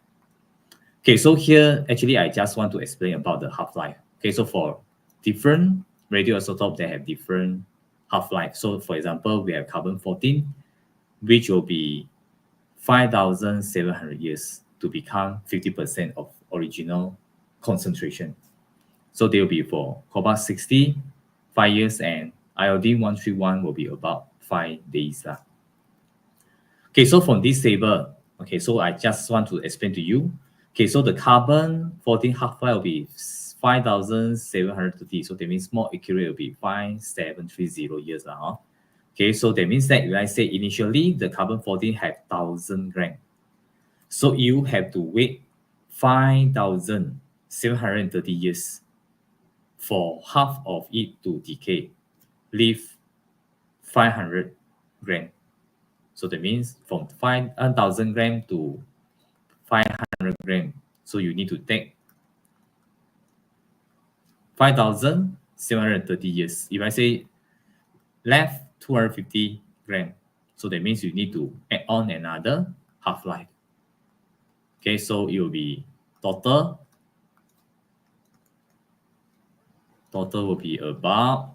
Okay, so here actually I just want to explain about the half-life. Okay, so for different radioisotope, they have different half-life. So for example, we have carbon-14, which will be 5,700 years to become 50% of original concentration. So they will be for cobalt-60, 5 years, and iodine-131 will be about 5 days. Okay, so from this table, okay, so I just want to explain to you. Okay, so the carbon-14 half-life will be 5,730. So that means more accurate will be 5,730 years. Okay, so that means that when I say initially, the carbon-14 have 1,000 grams. So you have to wait 5,730 years for half of it to decay, leave 500 grams. So that means from 1,000 grams to 500 grams. So you need to take 5,730 years. If I say left 250 grams, so that means you need to add on another half-life. Okay, so it will be total will be about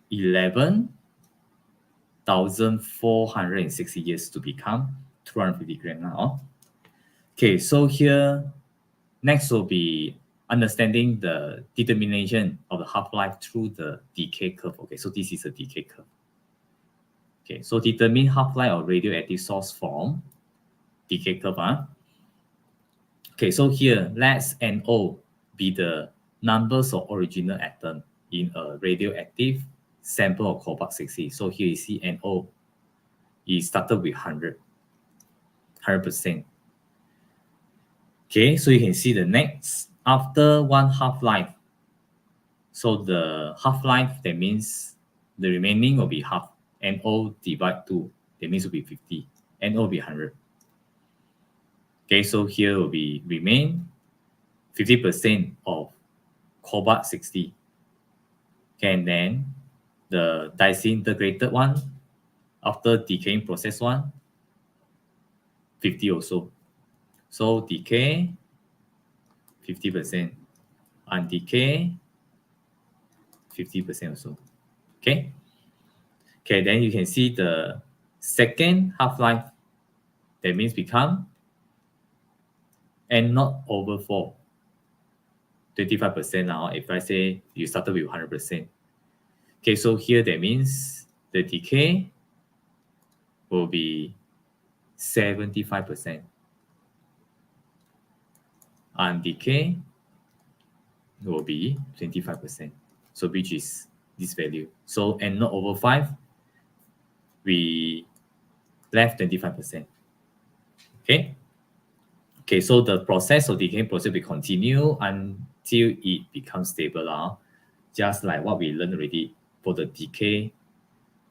11,460 years to become 250 grams now. Okay, so here next will be understanding the determination of the half-life through the decay curve. Okay, so this is a decay curve. Okay, so determine half-life of radioactive source from decay curve. Okay, so here let's NO be the numbers of original atom in a radioactive sample of cobalt-60. So here you see NO is started with 100%. Okay, so you can see the next after one half-life. So the half-life, that means the remaining will be half. NO divide 2, that means will be 50. NO will be 100. Okay, so here will be remain 50% of cobalt-60. Okay, and then the disintegrated one, after decaying process one, 50 also. So decay, 50%. Undecay, 50% also. Okay? Okay, then you can see the second half-life. That means become and not over 4. 25% now. If I say you started with 100%. Okay, so here that means the decay will be 75%. And decay will be 25%. So which is this value. So and not over 5, we left 25%. Okay. Okay, so the process of decay process will continue until it becomes stable, just like what we learned already for the decay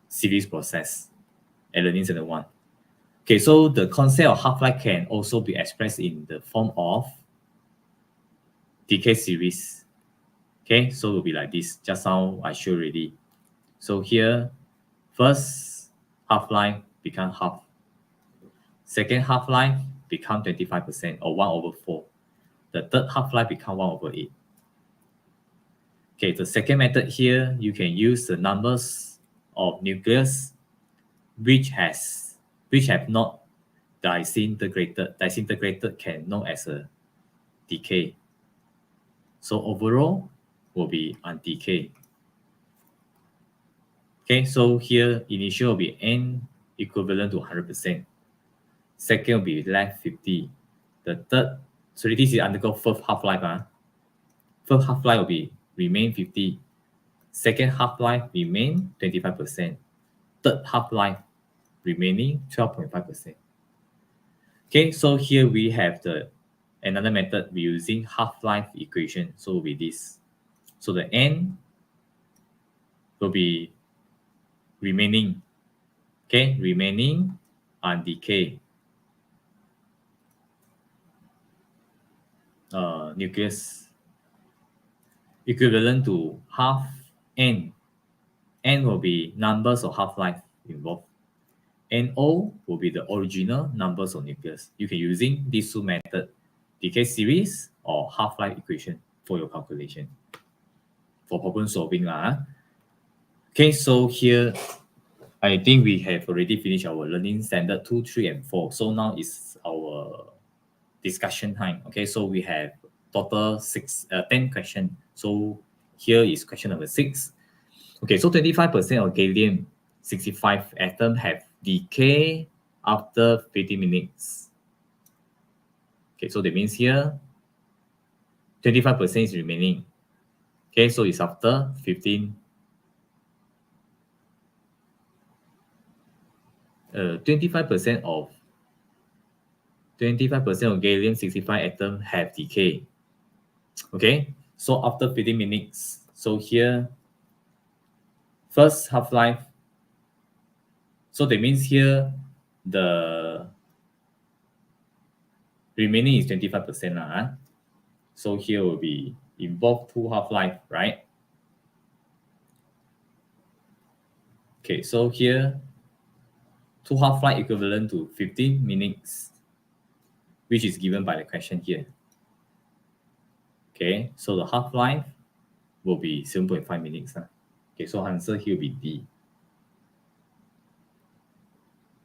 series process, alanine 1. Okay, so the concept of half-life can also be expressed in the form of decay series. Okay, so it will be like this, just how I showed already. So here, first half-life become half. Second half-life become 25% or 1 over 4. The third half-life become 1 over 8. Okay, the second method here, you can use the numbers of nucleus which have not disintegrated. Disintegrated can known as a decay. So overall will be undecay. Okay, so here initial will be N equivalent to 100%. Second will be left 50. The third, so this is undergo first half-life. First half-life will be remain 50. Second half-life remain 25%. Third half-life remaining 12.5%. Okay, so here we have another method using half-life equation. So with this, so the N will be remaining. Okay, remaining and decay nucleus equivalent to half n. N will be numbers of half-life involved. NO will be the original numbers of nucleus. You can using these two methods, decay series or half-life equation for your calculation. For problem solving. Okay, so here I think we have already finished our learning standard 2, 3, and 4. So now is our discussion time. Okay, so we have total 10 questions. So here is question number 6. Okay, so 25% of gallium 65 atom have decay after 50 minutes. Okay, so that means here 25% is remaining. Okay, so it's after 15. 25% of gallium 65 atom have decay. Okay, so after 15 minutes. So here, first half-life. So that means here the remaining is 25%. So here will be involved 2 half-life, right? Okay, so here 2 half-life equivalent to 15 minutes, which is given by the question here. Okay, so the half-life will be 7.5 minutes. Okay, so answer here will be D.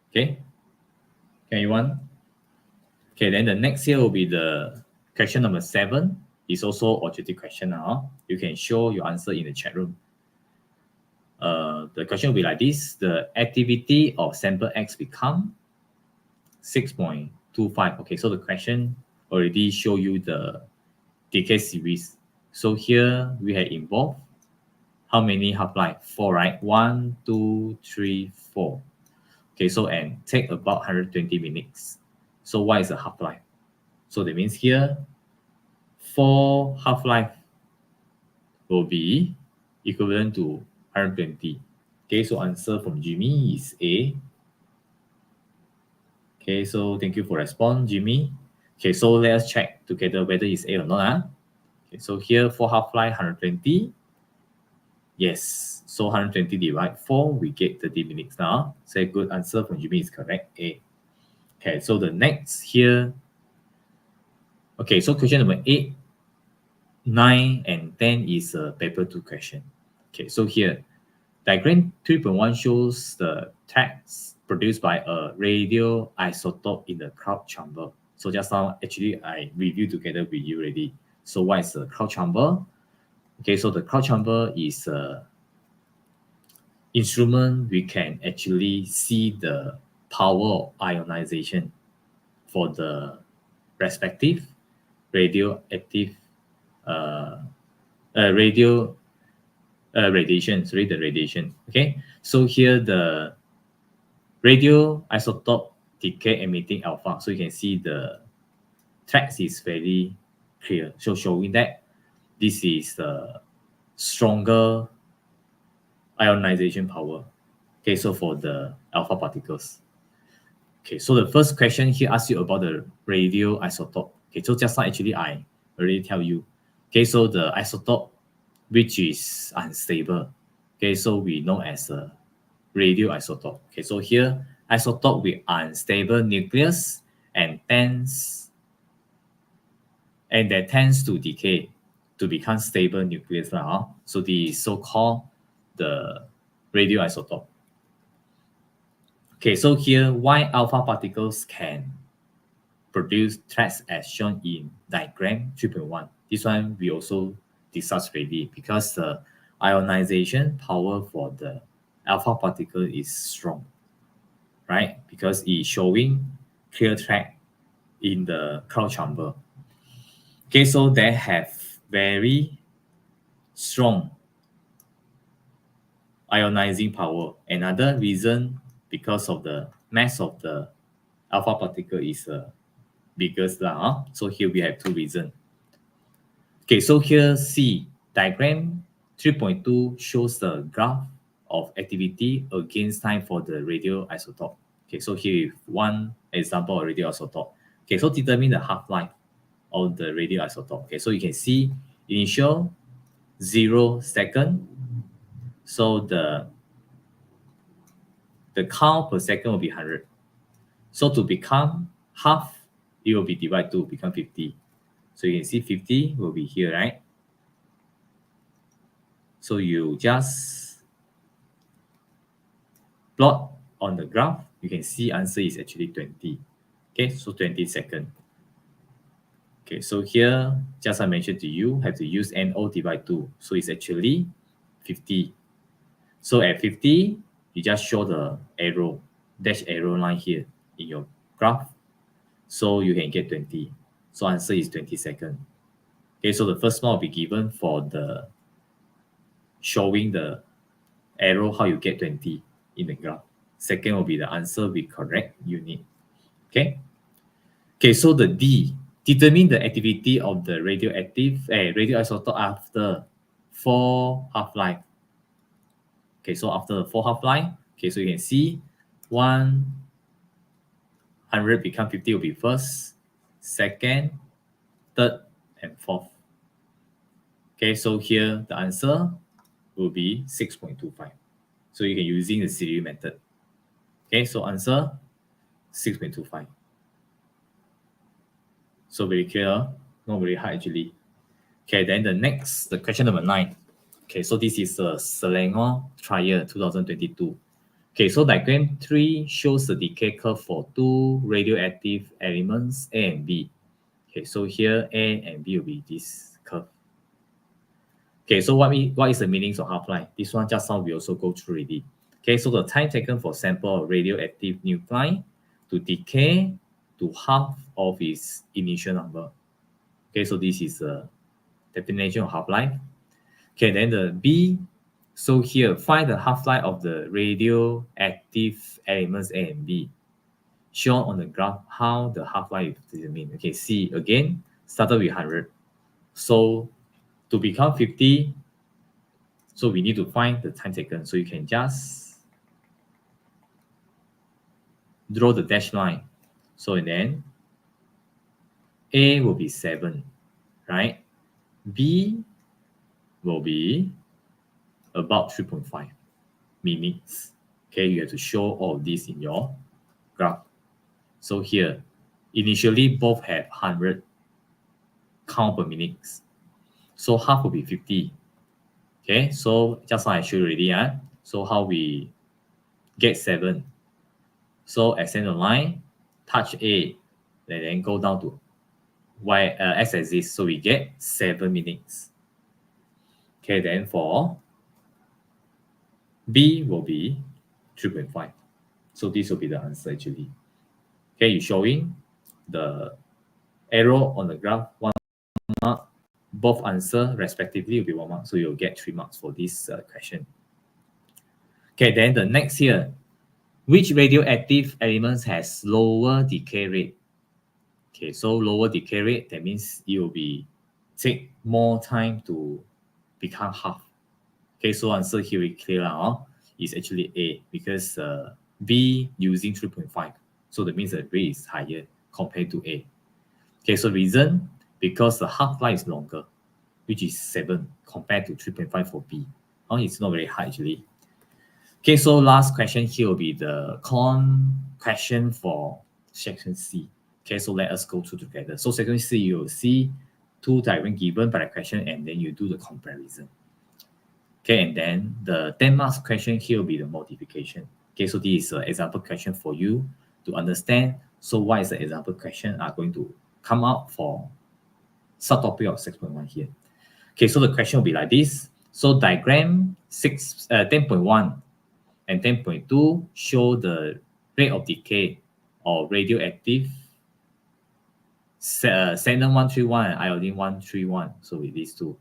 Okay, can you want? Okay, then the next here will be the question number 7. It's also objective question now. You can show your answer in the chat room. The question will be like this. The activity of sample X become 6.25. Okay, so the question already show you the decay series. So here we have involved how many half-life? 4, right? 1, 2, 3, 4. Okay, so and take about 120 minutes. So what is the half-life? So that means here 4 half-life will be equivalent to 120. Okay, so answer from Jimmy is A. Okay, so thank you for response, Jimmy. Okay, so let us check together whether it's A or not. Okay, so here for half-life 120. Yes, so 120 divided 4, we get 30 minutes now. So a good answer from Jimmy is correct, A. Okay, so the next here. Okay, so question number 8, 9, and 10 is a paper 2 question. Okay, so here, diagram 3.1 shows the text produced by a radioisotope in the cloud chamber. So just now, actually, I reviewed together with you already. So what is the cloud chamber? Okay, so the cloud chamber is an instrument we can actually see the power of ionization for the respective radioactive radiation. Sorry, the radiation. Okay, so here the radioisotope decay emitting alpha. So you can see the text is very clear. So showing that this is the stronger ionization power. Okay, so for the alpha particles. Okay, so the first question here asks you about the radioisotope. Okay, so just now actually I already tell you. Okay, so the isotope which is unstable. Okay, so we know as a radioisotope. Okay, so here isotope with unstable nucleus and that tends to decay to become stable nucleus now. So the so-called the radioisotope. Okay, so here why alpha particles can produce threats as shown in diagram 3.1. This one we also discussed already because the ionization power for the alpha particle is strong, right? Because it's showing clear track in the cloud chamber. Okay, so they have very strong ionizing power. Another reason because of the mass of the alpha particle is biggest. So here we have 2 reasons. Okay, so here see diagram 3.2 shows the graph of activity against time for the radioisotope. Okay, so here is one example of radioisotope. Okay, so determine the half-life of the radioisotope. Okay, so you can see initial 0 second. So the count per second will be 100. So to become half, it will be divided to become 50. So you can see 50 will be here, right? So you just plot on the graph. You can see answer is actually 20. Okay, so 20 seconds. Okay, so here, just I mentioned to you, have to use NO divided 2. So it's actually 50. So at 50, you just show the arrow, dash arrow line here in your graph. So you can get 20. So answer is 20 seconds. Okay, so the first one will be given for the showing the arrow how you get 20 in the graph. Second will be the answer with correct unit. Okay. Okay, so the D, determine the activity of the radioisotope after 4 half-life. Okay, so after the 4 half-life, okay, so you can see 100 become 50 will be first, second, third, and fourth. Okay, so here the answer will be 6.25. So you can using the series method. Okay, so answer 6.25. So very clear, not very hard actually. Okay, then the question number 9. Okay, so this is the Selangor trial 2022. Okay, so diagram 3 shows the decay curve for 2 radioactive elements A and B. Okay, so here A and B will be this curve. Okay, so what is the meaning of half-life? This one just now we also go through already. Okay, so the time taken for sample of radioactive nuclei to decay to half of its initial number. Okay, so this is the definition of half-life. Okay, then the B, so here, find the half-life of the radioactive elements A and B. Shown on the graph how the half-life is determined. Okay, C, again, started with 100. So to become 50, so we need to find the time taken. So you can just draw the dash line. So and then A will be 7, right? B will be about 3.5 minutes. Okay, you have to show all of this in your graph. So here, initially both have 100 count per minute. So half will be 50. Okay, so just like I showed already, so how we get 7. So extend the line, touch A, and then go down to Y x-axis. So we get 7 minutes. Okay, then for B will be 3.5. So this will be the answer actually. Okay, you're showing the arrow on the graph, 1 mark. Both answer respectively will be 1 mark. So you'll get 3 marks for this question. Okay, then the next here. Which radioactive elements has lower decay rate? Okay, so lower decay rate, that means it will take more time to become half. Okay, so answer here is clear now. Is actually A, because B using 3.5. So that means the rate is higher compared to A. Okay, so reason, because the half-life is longer, which is 7 compared to 3.5 for B. It's not very high actually. Okay, so last question here will be the question for section C. Okay, so let us go through together. So section C, you will see 2 diagrams given by the question, and then you do the comparison. Okay, and then the 10 marks question here will be the modification. Okay, so this is an example question for you to understand. So what is the example question are going to come out for subtopic of 6.1 here. Okay, so the question will be like this. So diagram 10.1 and 10.2 show the rate of decay of radioactive xenon 131 and iodine 131. So with these two.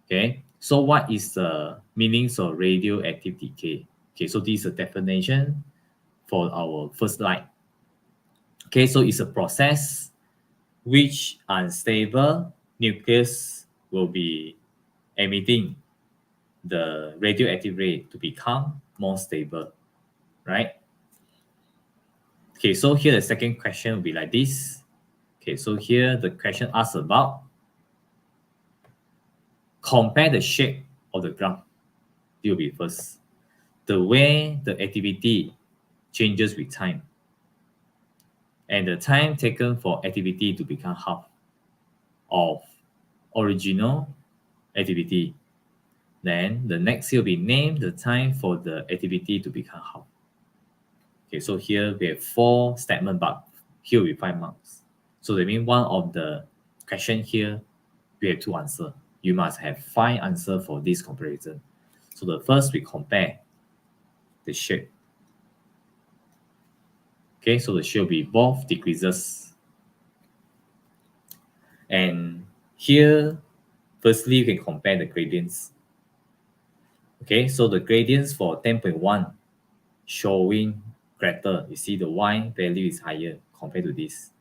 Okay, so what is the meanings of radioactive decay? Okay, so this is a definition for our first slide. Okay, so it's a process which unstable nucleus will be emitting the radioactive ray to become more stable, right? Okay, so here the second question will be like this. Okay, so here the question asks about compare the shape of the graph. It will be first. The way the activity changes with time and the time taken for activity to become half of original activity. Then the next will be name the time for the activity to become half. Okay, so here we have 4 statements, but here we 5 marks. So that means one of the question here, we have 2 answers. You must have 5 answers for this comparison. So the first we compare the shape. Okay, so the shape will be both decreases. And here, firstly, you can compare the gradients. Okay, so the gradients for 10.1 showing greater. You see the y value is higher compared to this.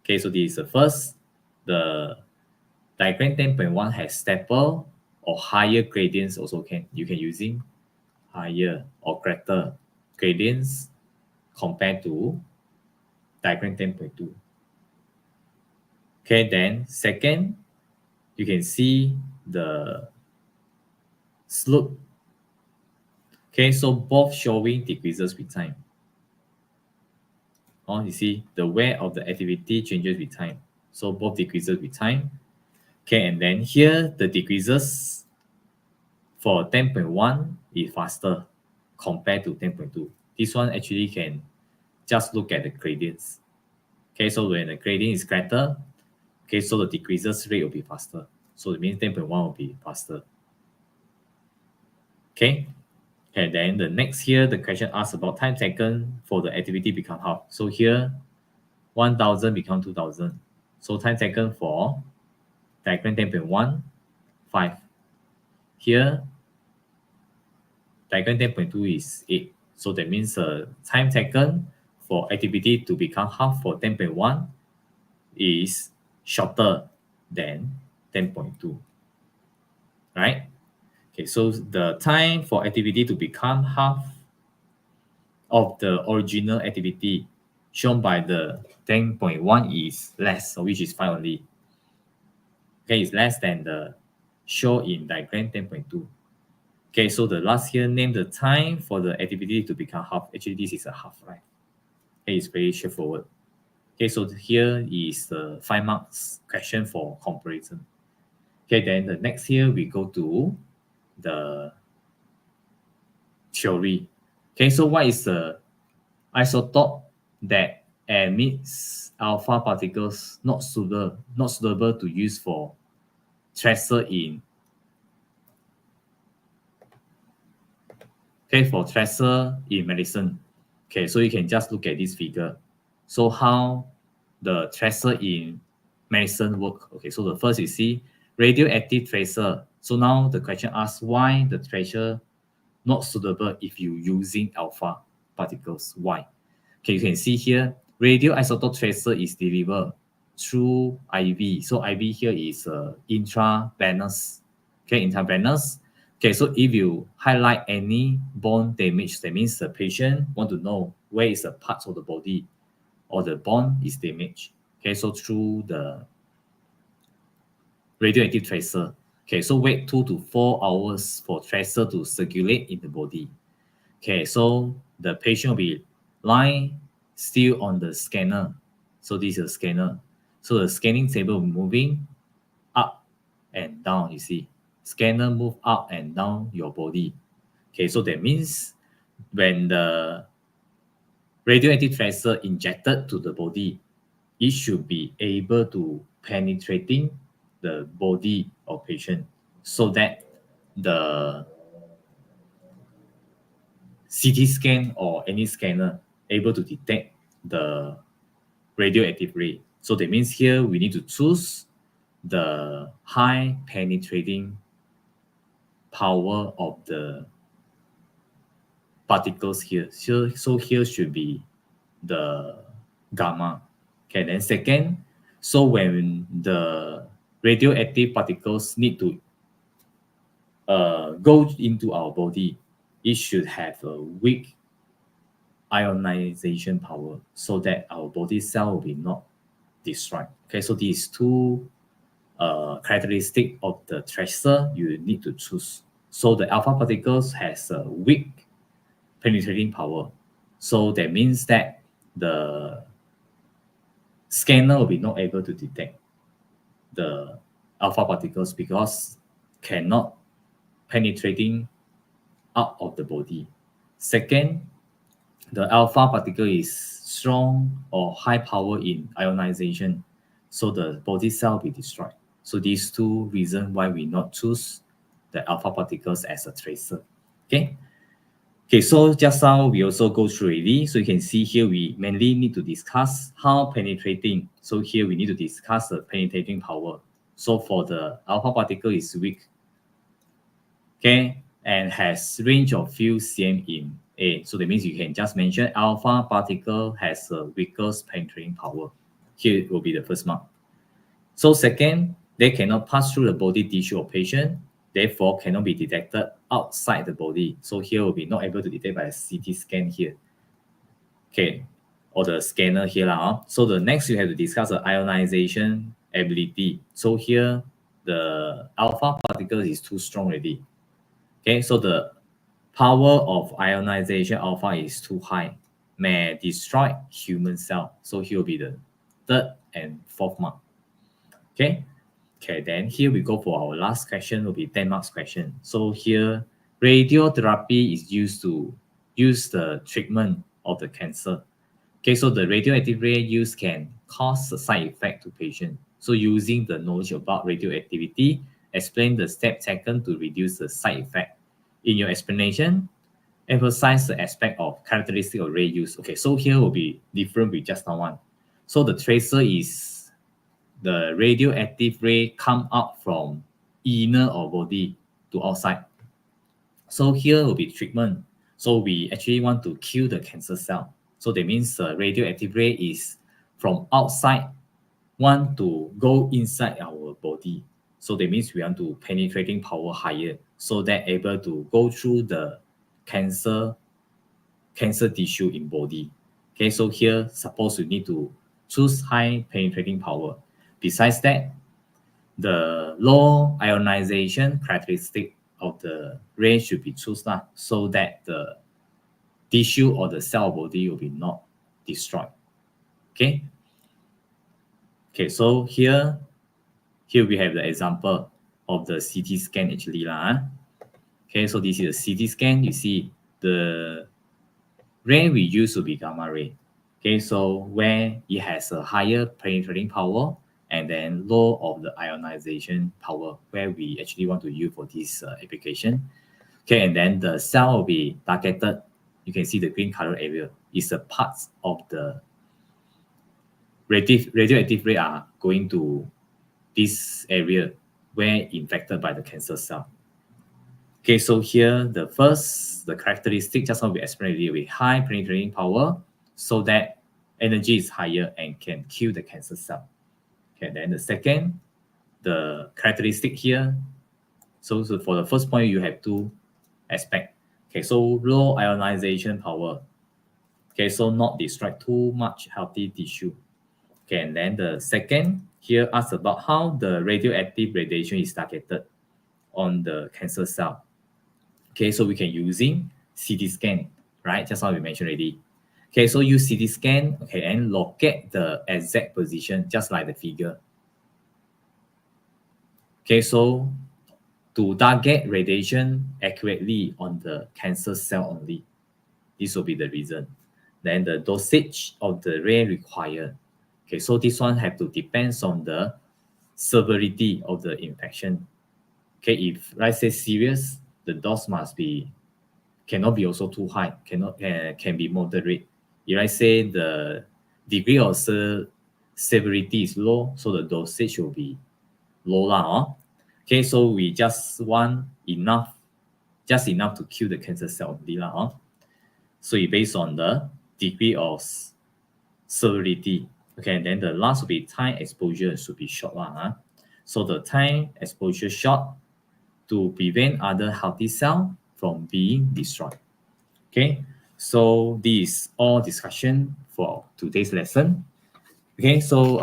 Okay, so this is the first. The diagram 10.1 has stepper or higher gradients also you can using higher or greater gradients compared to diagram 10.2. Okay, then second, you can see the slope. Okay, so both showing decreases with time. Oh, you see the way of the activity changes with time. So both decreases with time. Okay, and then here the decreases for 10.1 is faster compared to 10.2. This one actually can just look at the gradients. Okay, so when the gradient is greater, okay, so the decreases rate will be faster. So it means 10.1 will be faster. Okay, and then the next here, the question asks about time taken for the activity become half. So here, 1,000 become 2,000. So time taken for diagram 10.1, 5. Here, diagram 10.2 is 8. So that means time taken for activity to become half for 10.1 is shorter than 10.2. Right? Okay, so the time for activity to become half of the original activity shown by the 10.1 is less, which is 5 only. Okay, it's less than the show in diagram 10.2. Okay, so the last here, name the time for the activity to become half. Actually, this is a half, right? Okay, it's very straightforward. Okay, so here is the 5 marks question for comparison. Okay, then the next here, we go to the theory. Okay, so what is the isotope that emits alpha particles not suitable to use for tracer in medicine? Okay, so you can just look at this figure. So how the tracer in medicine work? Okay, so the first you see radioactive tracer. So now the question asks why the tracer not suitable if you using alpha particles. Why? Okay, you can see here, radioisotope tracer is delivered through IV. So IV here is intravenous. Okay, intravenous. Okay, so if you highlight any bone damage, that means the patient want to know where is the parts of the body or the bone is damaged. Okay, so through the radioactive tracer. Okay, so wait 2 to 4 hours for tracer to circulate in the body. Okay, so the patient will be lying still on the scanner. So this is a scanner. So the scanning table will be moving up and down, you see. Scanner move up and down your body. Okay, so that means when the radioactive tracer injected to the body, it should be able to penetrating the body of patient so that the CT scan or any scanner able to detect the radioactive ray. So that means here we need to choose the high penetrating power of the particles here. So here should be the gamma. Okay, then second, so when the radioactive particles need to go into our body, it should have a weak ionization power so that our body cell will be not destroyed. Okay, so these two characteristic of the tracer you need to choose. So the alpha particles has a weak penetrating power. So that means that the scanner will be not able to detect the alpha particles because cannot penetrating out of the body. Second, the alpha particle is strong or high power in ionization, so the body cell will be destroyed. So these two reasons why we not choose the alpha particles as a tracer. Okay. Okay, so just now we also go through already. So you can see here we mainly need to discuss how penetrating. So here we need to discuss the penetrating power. So for the alpha particle is weak, okay, and has range of few cm in A. So that means you can just mention alpha particle has a weakest penetrating power. Here will be the first mark. So second, they cannot pass through the body tissue of patient, therefore cannot be detected outside the body. So here will be not able to detect by a CT scan here. Okay, or the scanner here. So the next you have to discuss the ionization ability. So here the alpha particle is too strong already. Okay, so the power of ionization alpha is too high, may destroy human cell. So here will be the third and fourth mark. Okay. Okay, then here we go for our last question, will be 10 marks question. So here, radiotherapy is used to use the treatment of the cancer. Okay, so the radioactive ray use can cause a side effect to patient. So using the knowledge about radioactivity, explain the step taken to reduce the side effect. In your explanation, emphasize the aspect of characteristic of ray use. Okay, so here will be different with just now one. So the tracer is the radioactive ray come out from inner or body to outside. So here will be treatment. So we actually want to kill the cancer cell. So that means the radioactive ray is from outside, want to go inside our body. So that means we want to penetrating power higher so that able to go through the cancer tissue in body. Okay, so here suppose you need to choose high penetrating power. Besides that, the low ionization characteristic of the ray should be chosen so that the tissue or the cell body will be not destroyed. Okay. Okay, so here we have the example of the CT scan actually lah. Okay, so this is a CT scan. You see the ray we use will be gamma ray. Okay, so where it has a higher penetrating power and then low of the ionization power, where we actually want to use for this application. Okay, and then the cell will be targeted. You can see the green color area is a part of the radioactive ray are going to this area where infected by the cancer cell. Okay, so here the characteristic just now we explained already with high penetrating power so that energy is higher and can kill the cancer cell. Okay, then the second, the characteristic here. So for the first point, you have two aspects. Okay, so low ionization power. Okay, so not destroy too much healthy tissue. Okay, and then the second here asks about how the radioactive radiation is targeted on the cancer cell. Okay, so we can using CT scan, right? Just now we mentioned already. Okay, so use CT scan, okay, and locate the exact position, just like the figure. Okay, so to target radiation accurately on the cancer cell only, this will be the reason. Then the dosage of the ray required. Okay, so this one have to depends on the severity of the infection. Okay, if let's say serious, the dose cannot be also too high, can be moderate. If I say the degree of severity is low, so the dosage will be low lah. Okay, so we just want enough to kill the cancer cell only lah. So it based on the degree of severity. Okay, and then the last will be time exposure should be short lah. So the time exposure short to prevent other healthy cells from being destroyed. Okay, so this is all discussion for today's lesson. Okay, so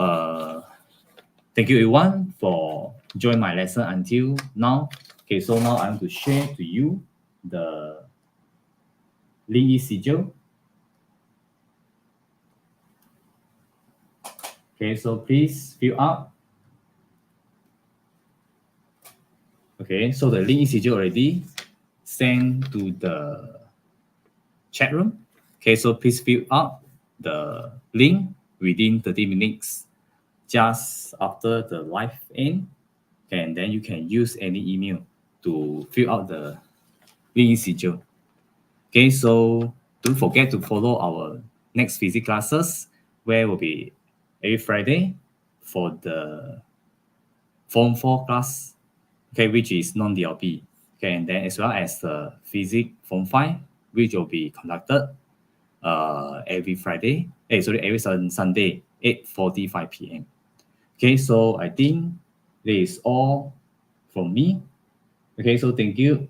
thank you everyone for joining my lesson until now. Okay, so now I'm going to share to you the link schedule. Okay, so please fill up. Okay, so the link schedule already sent to the chat room. Okay, so please fill up the link within 30 minutes just after the live end, and then you can use any email to fill out the link schedule. Okay, so don't forget to follow our next physics classes, where will be every Friday for the Form 4 class, okay, which is Non-DLP. Okay, and then as well as the Physics Form 5, which will be conducted every Sunday, 8:45 p.m. Okay, so I think that is all from me. Okay, so thank you,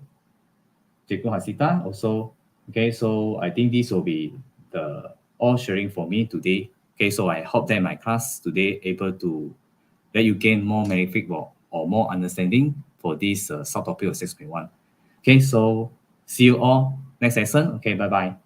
Cikgu Hasnitah. Also, okay, so I think this will be the all sharing for me today. Okay, so I hope that my class today able to let you gain more benefit or more understanding for this subtopic of 6.1. Okay, so see you all next lesson. Okay, bye bye.